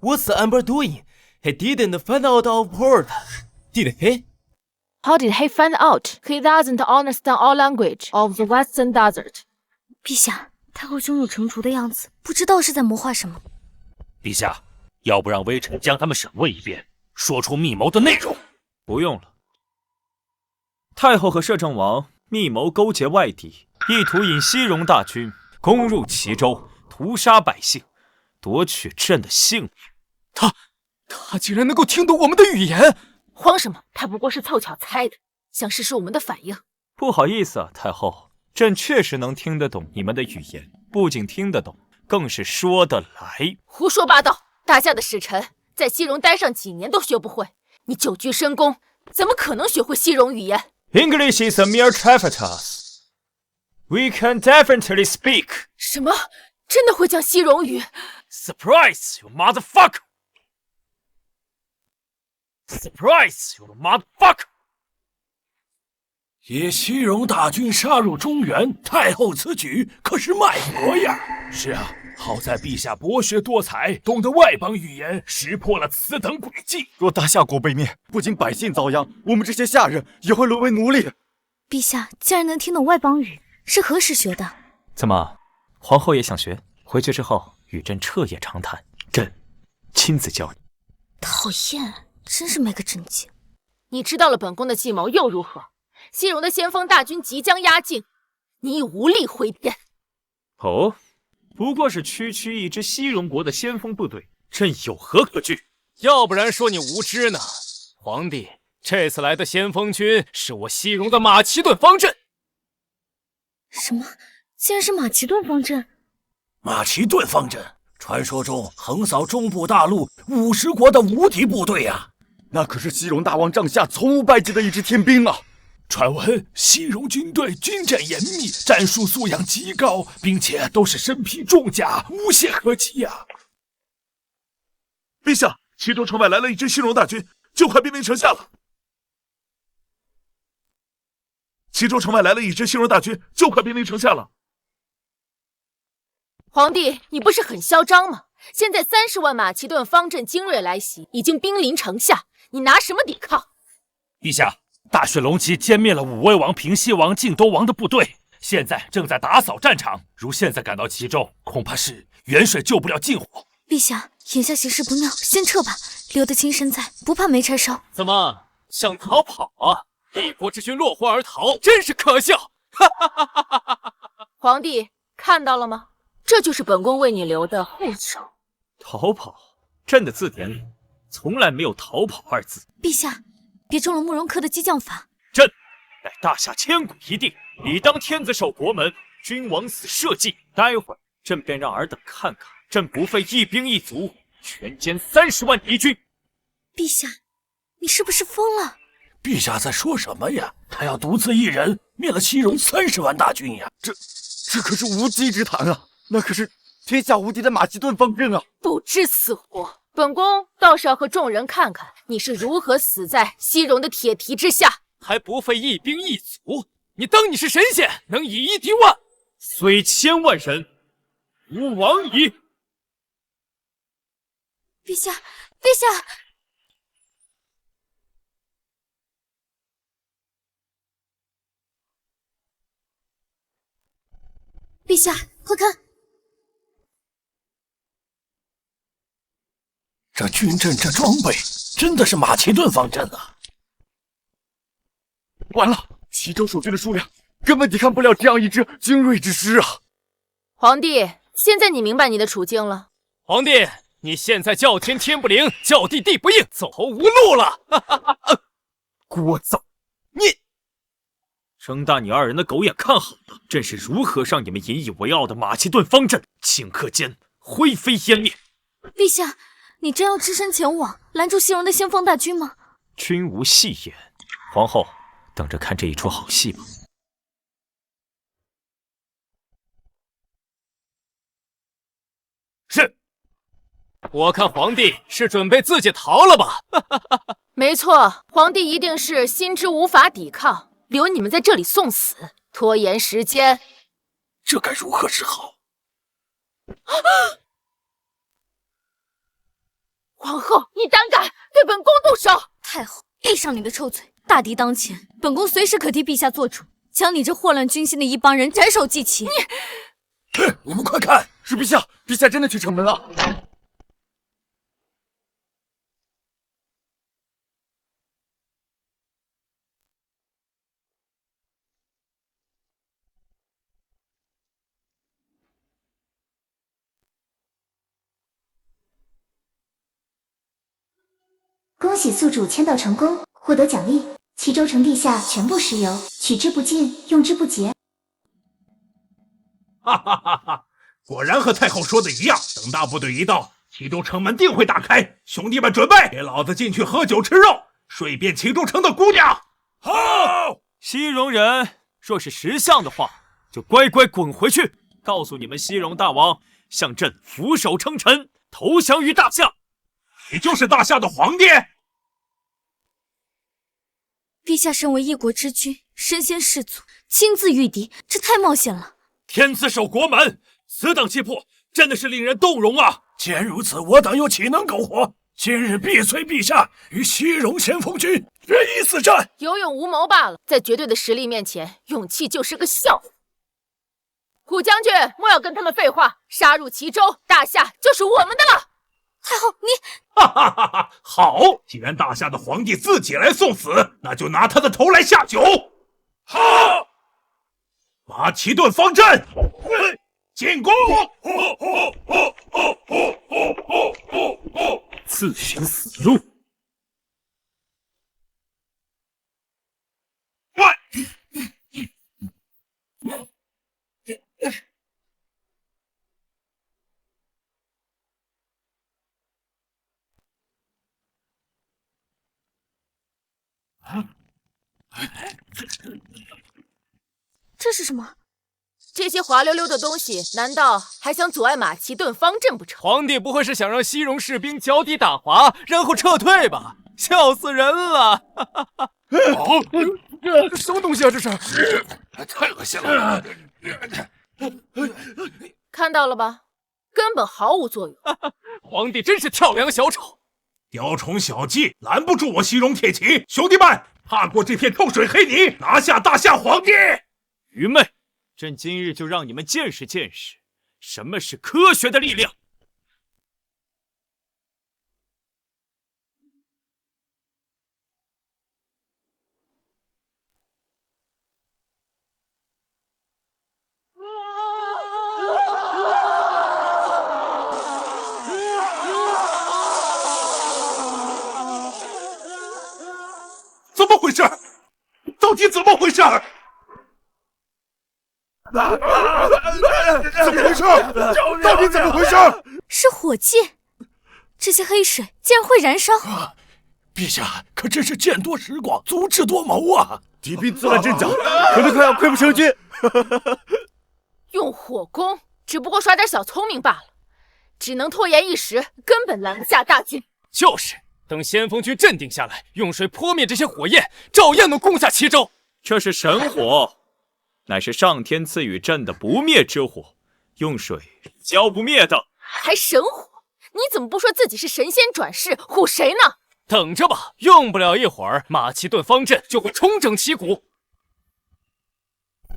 What's the Emperor doing? He didn't find out of port, did he? How did he find out? He doesn't understand our language of the Western Desert. 陛下，太后胸有成竹的样子，不知道是在谋划什么。陛下，要不让微臣将他们审问一遍，说出密谋的内容？不用了。太后和摄政王密谋勾结外敌，意图引西戎大军攻入齐州，屠杀百姓，夺取朕的性命。他竟然能够听懂我们的语言！慌什么？他不过是凑巧猜的，想试试我们的反应。不好意思啊，太后，朕确实能听得懂你们的语言，不仅听得懂，更是说得来。胡说八道！大夏的使臣在西戎待上几年都学不会，你久居深宫，怎么可能学会西戎语言 ？English is a mere trifle. We can definitely speak. 什么？真的会讲西戎语 ？Surprise, you motherfucker! Surprise, you motherfucker! 以西戎大军杀入中原，太后此举可是卖国呀！是啊，好在陛下博学多才，懂得外邦语言，识破了此等诡计。若大夏国被灭，不仅百姓遭殃，我们这些下人也会沦为奴隶。陛下竟然能听懂外邦语，是何时学的？怎么，皇后也想学？回去之后与朕彻夜长谈，朕亲自教你。讨厌，真是没个正经。你知道了本宫的计谋又如何？西戎的先锋大军即将压境，你已无力回天。哦，不过是区区一支西戎国的先锋部队，朕有何可惧？要不然说你无知呢。皇帝，这次来的先锋军是我西戎的马其顿方阵。什么？竟然是马其顿方阵？马其顿方阵，传说中横扫中部大陆50国的无敌部队啊！那可是西戎大王帐下从无败绩的一支天兵啊！传闻西戎军队军阵严密，战术素养极高，并且都是身披重甲，无懈可击呀！陛下，齐州城外来了一支西戎大军，就快兵临城下了。齐州城外来了一支西戎大军，就快兵临城下了。皇帝，你不是很嚣张吗？现在30万马其顿方阵精锐来袭，已经兵临城下，你拿什么抵抗？陛下，大雪龙旗歼灭了武威王、平西王、靖都王的部队，现在正在打扫战场。如现在赶到齐州，恐怕是远水救不了近火。陛下，眼下形势不妙，先撤吧。留得青山在，不怕没柴烧。怎么想逃跑啊？一国之君落荒而逃，真是可笑！哈哈哈哈哈哈！皇帝看到了吗？这就是本宫为你留的后手。逃跑？朕的字典里从来没有逃跑二字。陛下，别中了慕容柯的激将法。朕乃大夏千古一帝，理当天子守国门，君王死社稷。待会儿朕便让尔等看看，朕不费一兵一卒，全歼30万敌军。陛下，你是不是疯了？陛下在说什么呀？他要独自一人灭了西戎30万大军呀！这可是无稽之谈啊！那可是天下无敌的马其顿方阵啊！不知死活！本宫倒是要和众人看看你是如何死在西戎的铁蹄之下。还不费一兵一卒，你当你是神仙，能以一敌万？虽千万人，吾往矣。陛下，陛下！陛下，快看！这军阵，这装备，真的是马其顿方阵啊！完了，齐州守军的数量根本抵抗不了这样一支精锐之师啊！皇帝，现在你明白你的处境了。皇帝，你现在叫天天不灵，叫地地不应，走投无路了！哈哈哈哈！聒噪！你睁大你二人的狗眼看好了，朕是如何让你们引以为傲的马其顿方阵顷刻间灰飞烟灭！陛下，你真要只身前往拦住西戎的先锋大军吗？君无戏言，皇后等着看这一出好戏吧。是，我看皇帝是准备自己逃了吧？没错，皇帝一定是心知无法抵抗，留你们在这里送死，拖延时间。这该如何是好？皇后，你胆敢对本宫动手！太后，闭上你的臭嘴！大敌当前，本宫随时可替陛下做主，将你这祸乱军心的一帮人斩首祭旗。你们快看，是陛下，陛下真的去城门了。恭喜宿主签到成功，获得奖励：齐州城地下全部石油，取之不尽，用之不竭。哈哈哈哈！果然和太后说的一样，等大部队一到，齐州城门定会打开。兄弟们准备，给老子进去喝酒吃肉，睡遍齐州城的姑娘。好！西戎人若是识相的话，就乖乖滚回去，告诉你们西戎大王，向朕俯首称臣，投降于大夏。你就是大夏的皇帝？陛下身为一国之君，身先士卒，亲自御敌，这太冒险了。天子守国门，此等气魄，真的是令人动容啊！既然如此，我等又岂能苟活？今日必催陛下与西戎先锋军决一死战。有勇无谋罢了，在绝对的实力面前，勇气就是个笑话。虎将军，莫要跟他们废话，杀入齐州，大夏就是我们的了。太后，你哈哈哈哈！好，既然大夏的皇帝自己来送死，那就拿他的头来下酒。好，马其顿方阵，进攻！自寻死路。这是什么？这些滑溜溜的东西，难道还想阻碍马其顿方阵不成？皇帝不会是想让西戎士兵脚底打滑，然后撤退吧？笑死人了！什么东西啊？这是，太恶心了！看到了吧，根本毫无作用。皇帝真是跳梁小丑，雕虫小技，拦不住我西戎铁骑！兄弟们，踏过这片透水黑泥，拿下大夏皇帝！愚昧！朕今日就让你们见识见识，什么是科学的力量。怎么回事？到底怎么回事？怎么回事？到底怎么回事？是火箭，这些黑水竟然会燃烧！陛下可真是见多识广，足智多谋啊！敌兵自乱阵脚，可能快要溃不成军。用火攻只不过耍点小聪明罢了，只能拖延一时，根本拦不下大军。就是，等先锋军镇定下来，用水泼灭这些火焰，照样能攻下齐州。这是神火，乃是上天赐予朕的不灭之火，用水浇不灭的。还神火？你怎么不说自己是神仙转世，唬谁呢？等着吧，用不了一会儿，马其顿方阵就会重整旗鼓。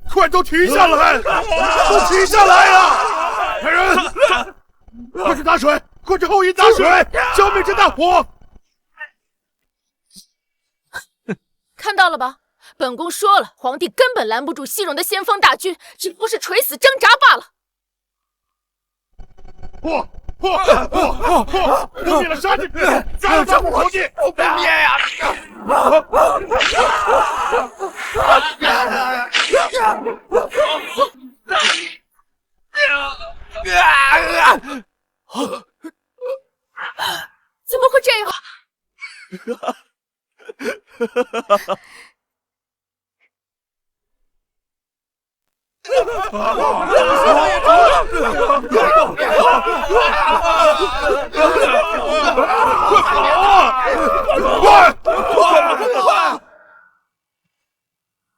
快都停下来！都停下来呀！来人，快去打水！快去后营打水，消灭这大火！看到了吧？本宫说了，皇帝根本拦不住西戎的先锋大军，只不过是垂死挣扎罢了。不灭了杀进去！加油，加护皇帝！不灭呀！怎么会这样？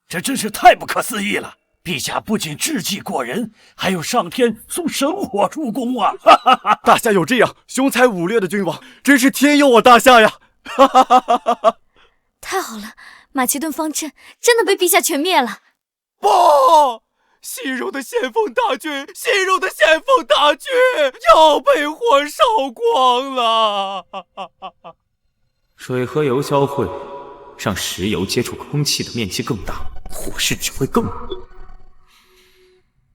这真是太不可思议了！陛下不仅智计过人，还有上天送神火助攻啊！大夏有这样雄才武略的君王，真是天佑我大夏呀！太好了，马其顿方阵真的被陛下全灭了！不，西戎的先锋大军，西戎的先锋大军要被火烧光了！水和油交汇，让石油接触空气的面积更大，火势只会更猛。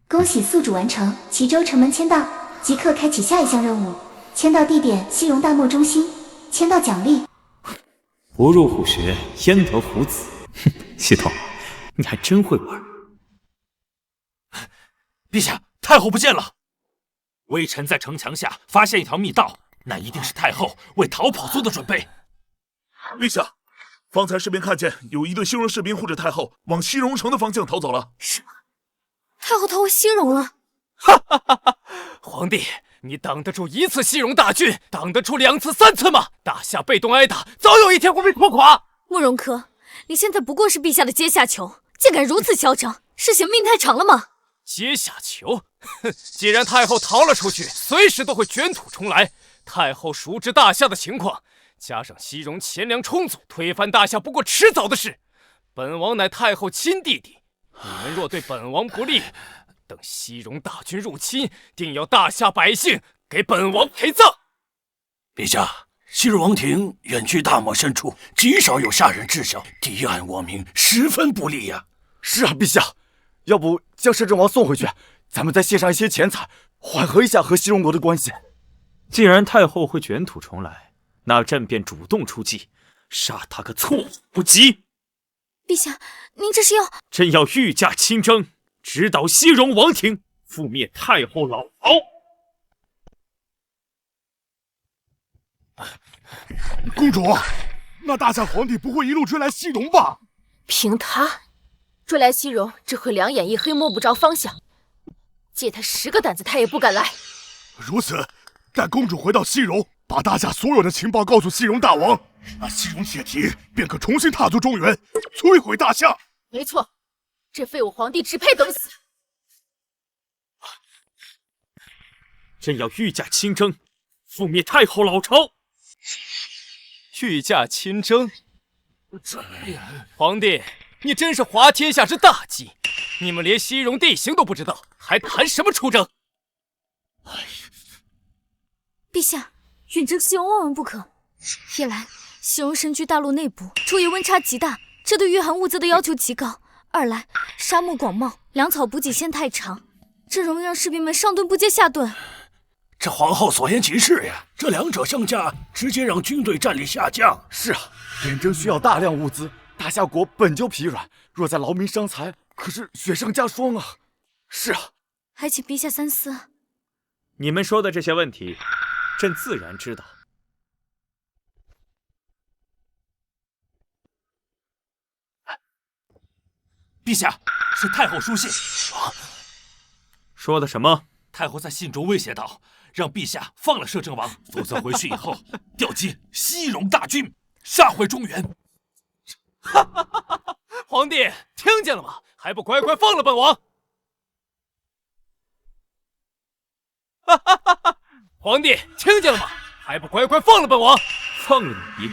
恭喜宿主完成齐州城门签到，即刻开启下一项任务。签到地点西戎大漠中心，签到奖励。不入虎穴，焉得虎子？哼，系统，你还真会玩。陛下，太后不见了。微臣在城墙下发现一条密道，那一定是太后为逃跑做的准备。陛下，方才士兵看见有一队西戎士兵护着太后往西戎城的方向逃走了。什么？太后逃回西戎了？哈哈哈哈！皇帝，你挡得住一次西戎大军，挡得住2次、3次吗？大夏被动挨打，早有一天会被拖垮。慕容柯，你现在不过是陛下的阶下囚，竟敢如此嚣张，是嫌命太长了吗？阶下囚？哼！既然太后逃了出去，随时都会卷土重来。太后熟知大夏的情况，加上西戎钱粮充足，推翻大夏不过迟早的事。本王乃太后亲弟弟，你们若对本王不利，等西戎大军入侵，定要大夏百姓给本王陪葬。陛下，西戎王庭远居大漠深处，极少有下人知晓，敌暗我明，十分不利呀。是啊，陛下，要不将摄政王送回去，咱们再献上一些钱财，缓和一下和西戎国的关系。既然太后会卷土重来，那朕便主动出击，杀他个措手不及。陛下，您这是要……朕要御驾亲征，直捣西戎王庭，覆灭太后老巢。公主，那大夏皇帝不会一路追来西戎吧？凭他追来西戎，只会两眼一黑，摸不着方向。借他10个胆子，他也不敢来。如此，待公主回到西戎，把大夏所有的情报告诉西戎大王，那西戎铁蹄便可重新踏足中原，摧毁大夏。没错，这废物皇帝只配等死。朕要御驾亲征，覆灭太后老巢。御驾亲征，皇帝，你真是滑天下之大稽！你们连西戎地形都不知道，还谈什么出征？陛下，远征西戎万万不可。一来，西戎身居大陆内部，昼夜温差极大，这对御寒物资的要求极高；二来，沙漠广袤，粮草补给线太长，这容易让士兵们上顿不接下顿。这皇后所言极是呀，这两者相加，直接让军队战力下降。是啊，远征需要大量物资，大夏国本就疲软，若再劳民伤财，可是雪上加霜啊。是啊，还请陛下三思。你们说的这些问题，朕自然知道。陛下，是太后书信。说的什么？太后在信中威胁道，让陛下放了摄政王，否则回去以后调集西戎大军，杀回中原。皇帝听见了吗？还不乖乖放了本王！皇帝听见了吗？还不乖乖放了本王！放了你！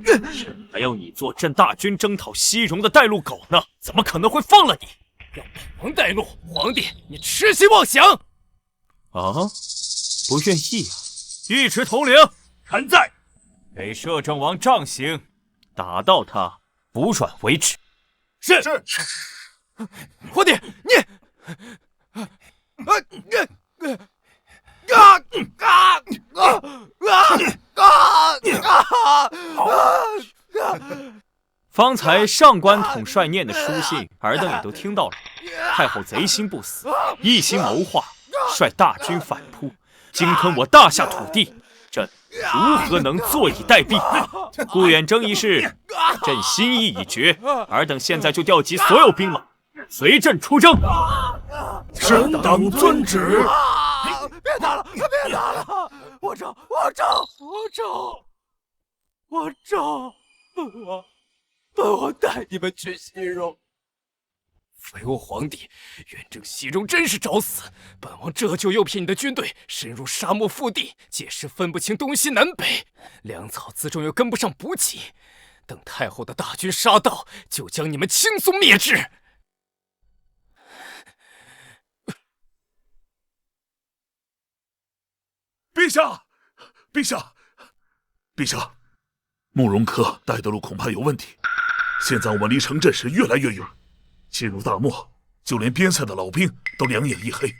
朕还要你做朕大军征讨西戎的带路狗呢，怎么可能会放了你？让本王带路，皇帝你痴心妄想！啊，不愿意啊！尉迟统领，臣在。给摄政王杖刑，打到他服软为止。是。皇帝，你。方才上官统帅念的书信，尔等也都听到了。太后贼心不死，一心谋划，率大军反扑，鲸吞我大夏土地，朕如何能坐以待毙？顾远征一事，朕心意已决，尔等现在就调集所有兵马，随朕出征。臣等遵旨。别打了！别打了！我招！本王带你们去西戎。废物皇帝，远征西戎真是找死！本王这就诱骗你的军队深入沙漠腹地，届时分不清东西南北，粮草辎重又跟不上补给，等太后的大军杀到，就将你们轻松灭之。陛下，慕容科带的路恐怕有问题。现在我们离城镇时越来越远，进入大漠，就连边塞的老兵都两眼一黑，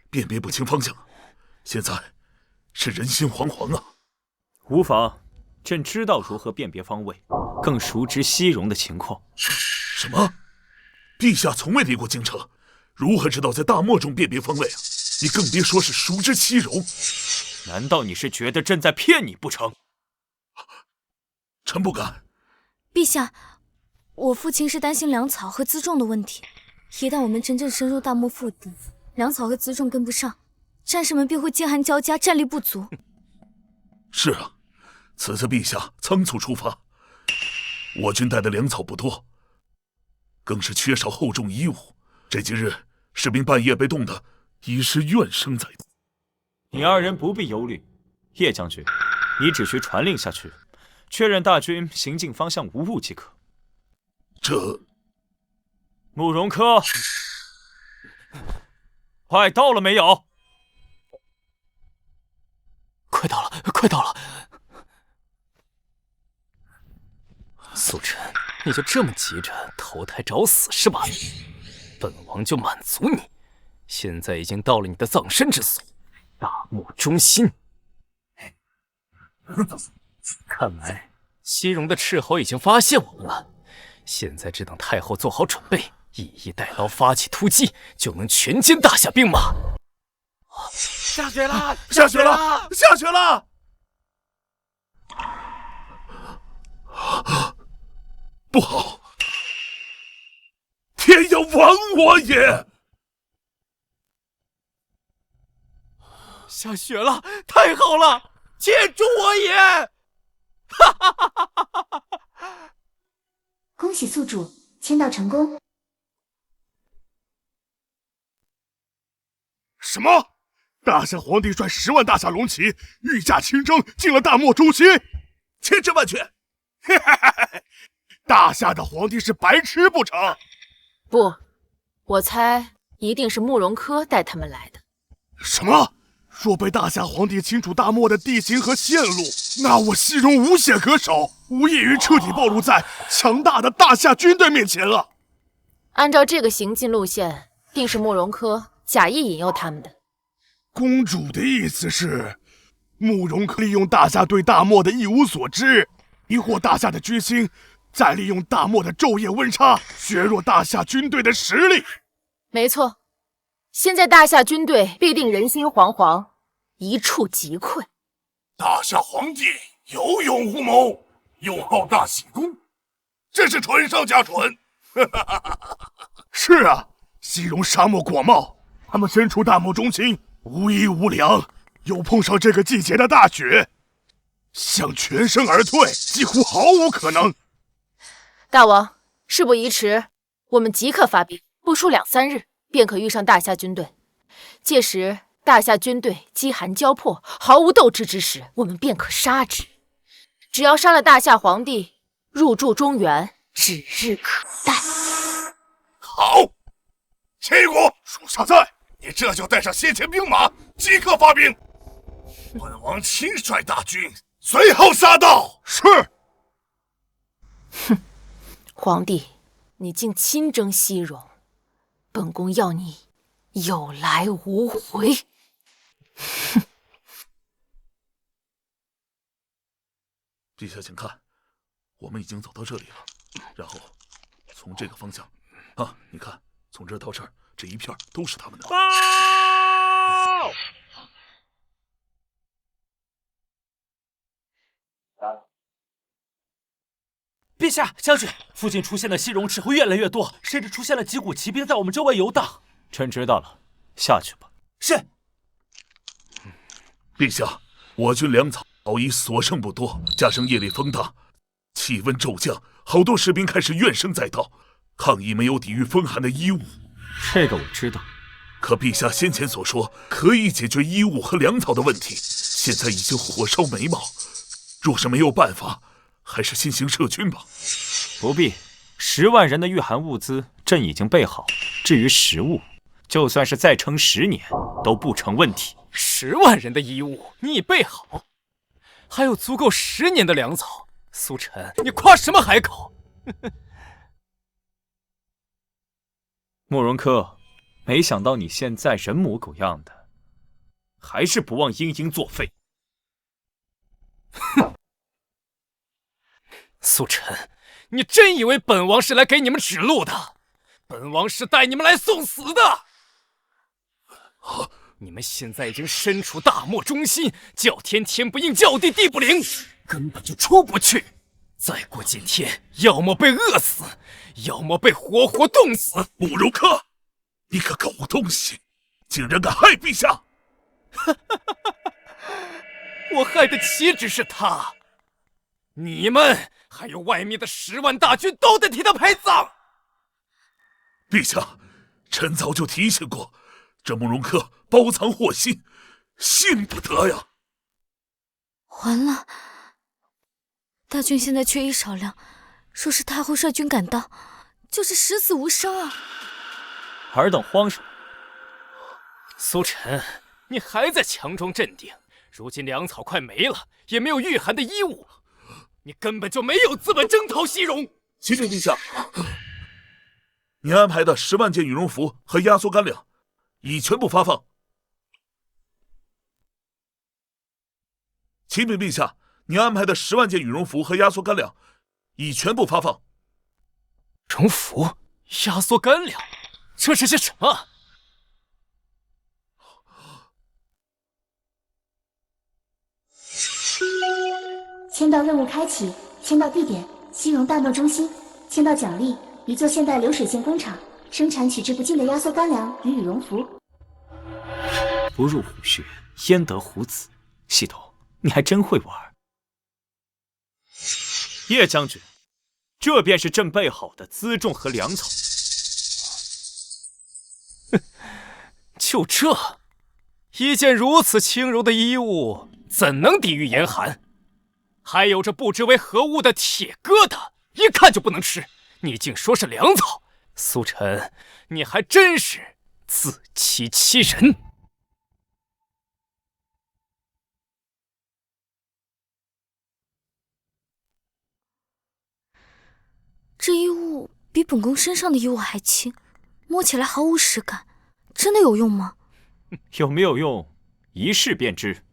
辨别不清方向。现在是人心惶惶啊！无妨，朕知道如何辨别方位，更熟知西戎的情况。什么？陛下从未离过京城，如何知道在大漠中辨别方位啊？你更别说是熟知西戎。难道你是觉得朕在骗你不成？臣不敢。陛下，我父亲是担心粮草和辎重的问题。一旦我们真正深入大漠腹地，粮草和辎重跟不上，战士们便会饥寒交加，战力不足。是啊，此次陛下仓促出发，我军带的粮草不多，更是缺少厚重衣物。这几日士兵半夜被冻得已是怨声载道。你二人不必忧虑，叶将军，你只需传令下去，确认大军行进方向无误即可。这，慕容科，快到了没有？快快到了，快到了！苏晨，你就这么急着投胎找死是吧？本王就满足你。现在已经到了你的葬身之所，大漠中心。看来西戎的斥候已经发现我们了，现在只等太后做好准备，以逸待劳，发起突击，就能全歼大夏兵马。下雪了！下雪了！下雪了！不好！天要亡我也！下雪了！太好了！借助我也！哈哈哈哈哈哈！恭喜宿主签到成功。什么？大夏皇帝率10万大夏龙骑御驾亲征进了大漠中心，千真万确。大夏的皇帝是白痴不成？不，我猜一定是慕容柯带他们来的。什么？若被大夏皇帝清楚大漠的地形和线路，那我西戎无险可守，无异于彻底暴露在强大的大夏军队面前了。按照这个行进路线，定是慕容柯假意引诱他们的。公主的意思是，慕容柯利用大夏对大漠的一无所知，迷惑大夏的军心，再利用大漠的昼夜温差，削弱大夏军队的实力。没错，现在大夏军队必定人心惶惶，一触即溃。大夏皇帝有勇无谋，又好大喜功，真是蠢上加蠢。是啊，西戎沙漠广袤，他们身处大漠中心，无衣无粮，又碰上这个季节的大雪，想全身而退几乎毫无可能。大王，事不宜迟，我们即刻发兵，不出2、3日，便可遇上大夏军队。届时大夏军队饥寒交迫，毫无斗志之时，我们便可杀之。只要杀了大夏皇帝，入驻中原指日可待。好，齐国属下在，你这就带上先遣兵马，即刻发兵。本王亲率大军，随后杀到。是。哼，皇帝，你竟亲征西戎，本宫要你有来无回。哼！陛下，请看，我们已经走到这里了。然后从这个方向，啊，你看，从这儿到这儿，这一片都是他们的。报！陛下，将军，附近出现的西戎斥候越来越多，甚至出现了几股骑兵在我们周围游荡。臣知道了，下去吧。是。陛下，我军粮草已所剩不多，加上夜里风大，气温骤降，好多士兵开始怨声载道，抗议没有抵御风寒的衣物。这个我知道。可陛下先前所说可以解决衣物和粮草的问题，现在已经火烧眉毛，若是没有办法，还是先行撤军吧。不必，10万人的御寒物资朕已经备好，至于食物，就算是再撑10年都不成问题。10万人的衣物你已备好，还有足够10年的粮草。苏晨，你夸什么海口？慕容柯，没想到你现在人模狗样的，还是不忘殷殷作废。哼！苏晨，你真以为本王是来给你们指路的？本王是带你们来送死的！你们现在已经身处大漠中心，叫天天不应，叫地地不灵，根本就出不去。再过几天，要么被饿死，要么被活活冻死。慕容柯，你个狗东西，竟然敢害陛下！我害的岂止是他，你们还有外面的10万大军都得替他陪葬。陛下，臣早就提醒过，这慕容柯包藏祸心，信不得呀！完了，大军现在缺衣少粮，若是太后率军赶到，就是十死无生啊！尔等慌什么？苏晨，你还在强装镇定，如今粮草快没了，也没有御寒的衣物，你根本就没有资本征讨西戎。启禀陛下，您安排的10万件羽绒服和压缩干粮已全部发放。启禀陛下，您安排的10万件羽绒服和压缩干粮已全部发放。绒服、压缩干粮，这是些什么？签到任务开启，签到地点西戎大漠中心，签到奖励一座现代流水线工厂，生产取之不尽的压缩干粮与羽绒服。不入虎穴，焉得虎子？系统，你还真会玩。叶将军，这便是朕备好的辎重和粮草。就这，一件如此轻柔的衣物，怎能抵御严寒？还有这不知为何物的铁疙瘩，一看就不能吃。你竟说是粮草，苏晨，你还真是自欺欺人。这衣物比本宫身上的衣物还轻，摸起来毫无实感，真的有用吗？有没有用，一试便知。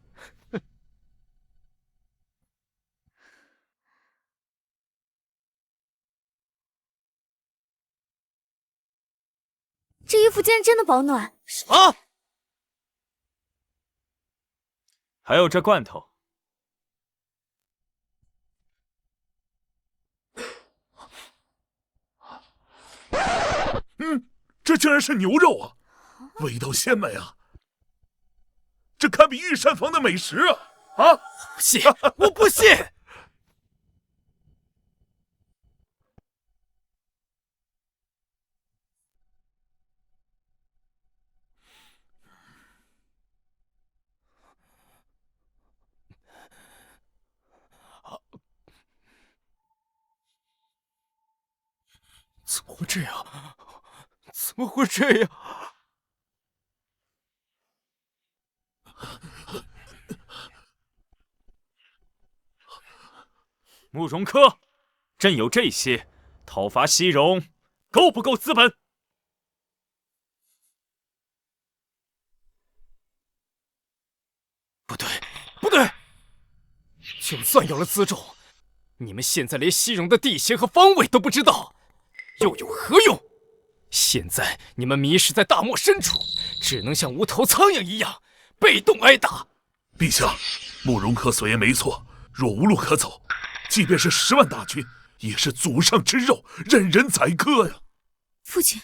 这衣服竟然真的保暖！什么？还有这罐头。这竟然是牛肉啊，味道鲜美啊！这堪比御膳房的美食啊！啊！不信，我不信！怎么会这样？怎么会这样？慕容科，朕有这些，讨伐西戎，够不够资本？不对，不对！就算有了辎重，你们现在连西戎的地形和方位都不知道，又有何用？现在你们迷失在大漠深处，只能像无头苍蝇一样被动挨打。陛下，慕容科所言没错，若无路可走，即便是10万大军，也是祖上之肉，任人宰割呀！父亲，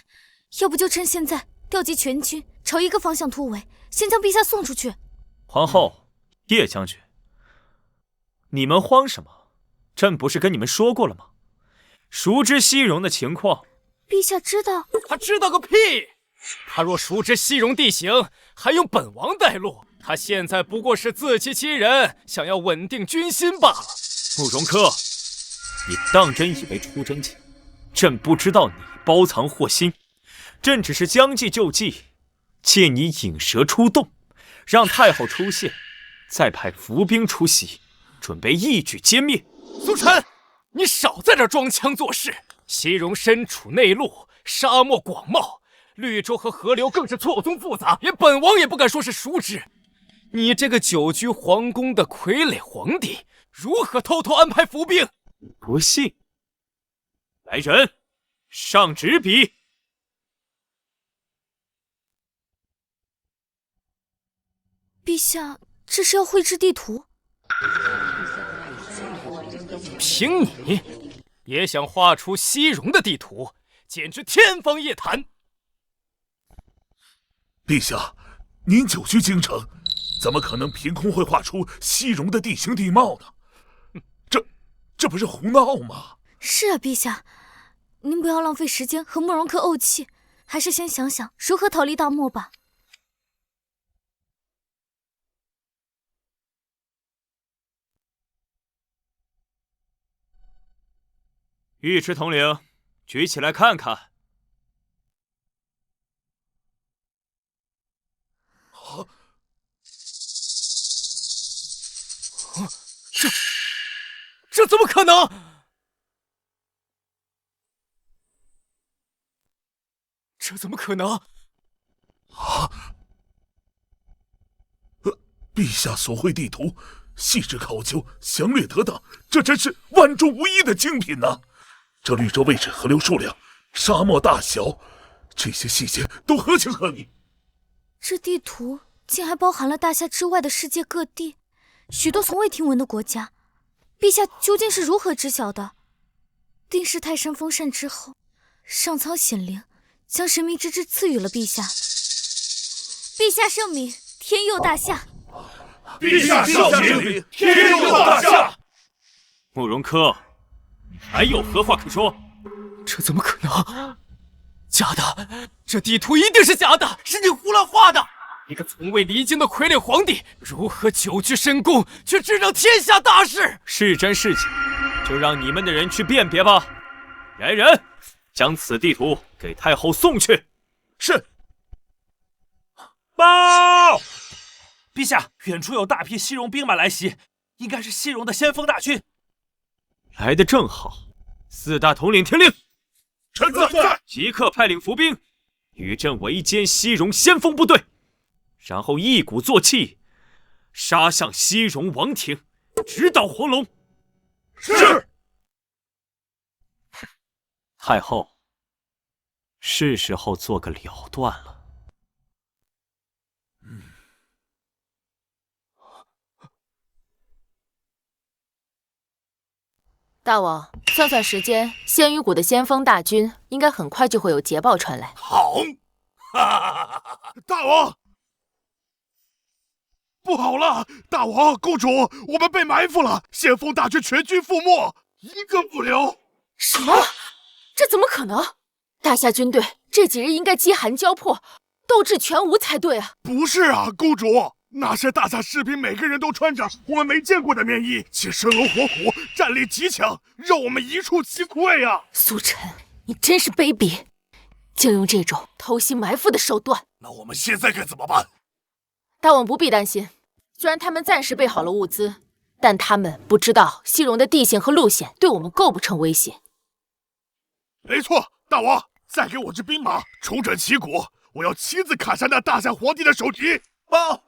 要不就趁现在调集全军，朝一个方向突围，先将陛下送出去。皇后，叶将军，你们慌什么？朕不是跟你们说过了吗？熟知西戎的情况。陛下知道？他知道个屁！他若熟知西戎地形，还用本王带路？他现在不过是自欺欺人，想要稳定军心罢了。慕容科，你当真以为出征前，朕不知道你包藏祸心？朕只是将计就计，借你引蛇出洞，让太后出现，再派伏兵出袭，准备一举歼灭。苏晨，你少在这装腔作势！西戎身处内陆，沙漠广袤，绿洲和河流更是错综复杂，连本王也不敢说是熟知。你这个久居皇宫的傀儡皇帝，如何偷偷安排伏兵？不信，来人，上纸笔。陛下，这是要绘制地图？凭你也想画出西戎的地图，简直天方夜谭！陛下，您久居京城，怎么可能凭空会画出西戎的地形地貌呢？这不是胡闹吗？是啊，陛下，您不要浪费时间和慕容科怄气，还是先想想如何逃离大漠吧。尉迟统领，举起来看看。这怎么可能？这怎么可能？陛下所绘地图，细致考究，详略得当，这真是万中无一的精品呐！这绿洲位置、河流数量、沙漠大小，这些细节都合情合理。这地图竟还包含了大夏之外的世界各地，许多从未听闻的国家。陛下究竟是如何知晓的？定是泰山封禅之后，上苍显灵，将神秘之志赐予了陛下。陛下圣明，天佑大夏！陛下圣明，天佑大夏！慕容柯，你还有何话可说？这怎么可能？假的！这地图一定是假的，是你胡乱画的！一个从未离京的傀儡皇帝，如何久居深宫，却执掌天下大事？是真是假，就让你们的人去辨别吧。来人，将此地图给太后送去。是。报！陛下，远处有大批西戎兵马来袭，应该是西戎的先锋大军。来得正好，四大统领听令，臣在，即刻派领伏兵与朕围歼西戎先锋部队，然后一鼓作气杀向西戎王庭，直捣黄龙。是。太后，是时候做个了断了。大王，算算时间，仙羽谷的先锋大军应该很快就会有捷报传来。好，大王，不好了！大王、公主，我们被埋伏了，先锋大军全军覆没，一个不留。什么？这怎么可能？大夏军队这几日应该饥寒交迫，斗志全无才对啊！不是啊，公主。那些大夏士兵每个人都穿着我们没见过的面衣，且生龙活虎，战力极强，让我们一触即溃啊！苏晨，你真是卑鄙，竟用这种偷袭埋伏的手段。那我们现在该怎么办？大王不必担心，虽然他们暂时备好了物资，但他们不知道西戎的地形和路线对我们构不成威胁。没错，大王，再给我支兵马，重整旗鼓，我要亲自砍下那大夏皇帝的首级。报！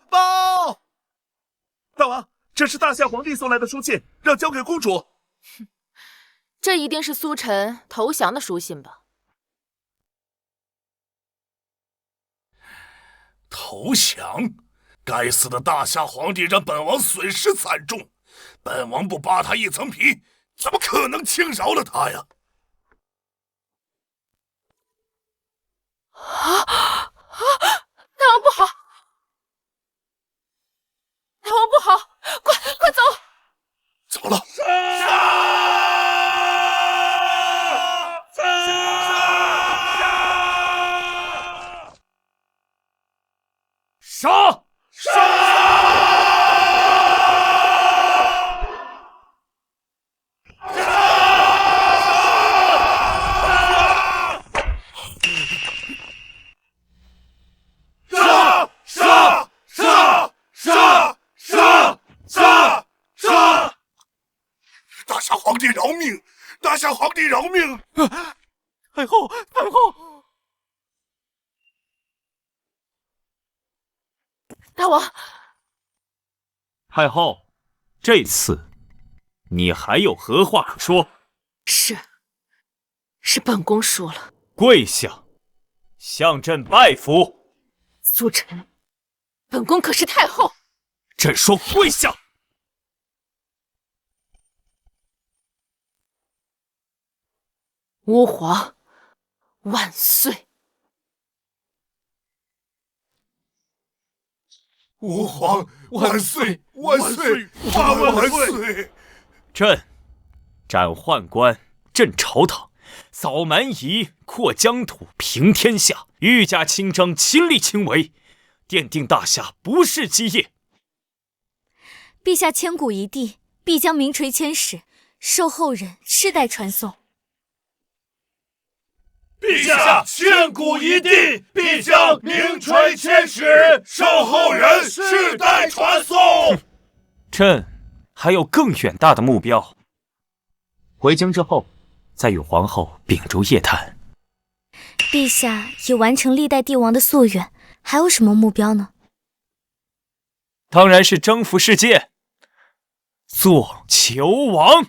大王，这是大夏皇帝送来的书信，让交给公主。这一定是苏晨投降的书信吧？投降？该死的大夏皇帝让本王损失惨重，本王不扒他一层皮，怎么可能轻饶了他呀？大王不好！大王不好，快走！走了。杀！大夏皇帝饶命！大夏皇帝饶命！太后，太后！大王，太后，这次你还有何话可说？是本宫说了。跪下，向朕拜服。苏晨，本宫可是太后。朕说跪下。吾皇万岁！吾皇万岁！万岁！万岁！朕斩宦官，镇朝堂，扫蛮夷，扩疆土，平天下，御驾亲征，亲力亲为，奠定大夏不世基业。陛下千古一帝，必将名垂千史，受后人世代传颂。陛下千古一帝，必将名垂千史，受后人世代传颂。朕还有更远大的目标。回京之后，再与皇后秉烛夜谈。陛下已完成历代帝王的夙愿，还有什么目标呢？当然是征服世界，做球王。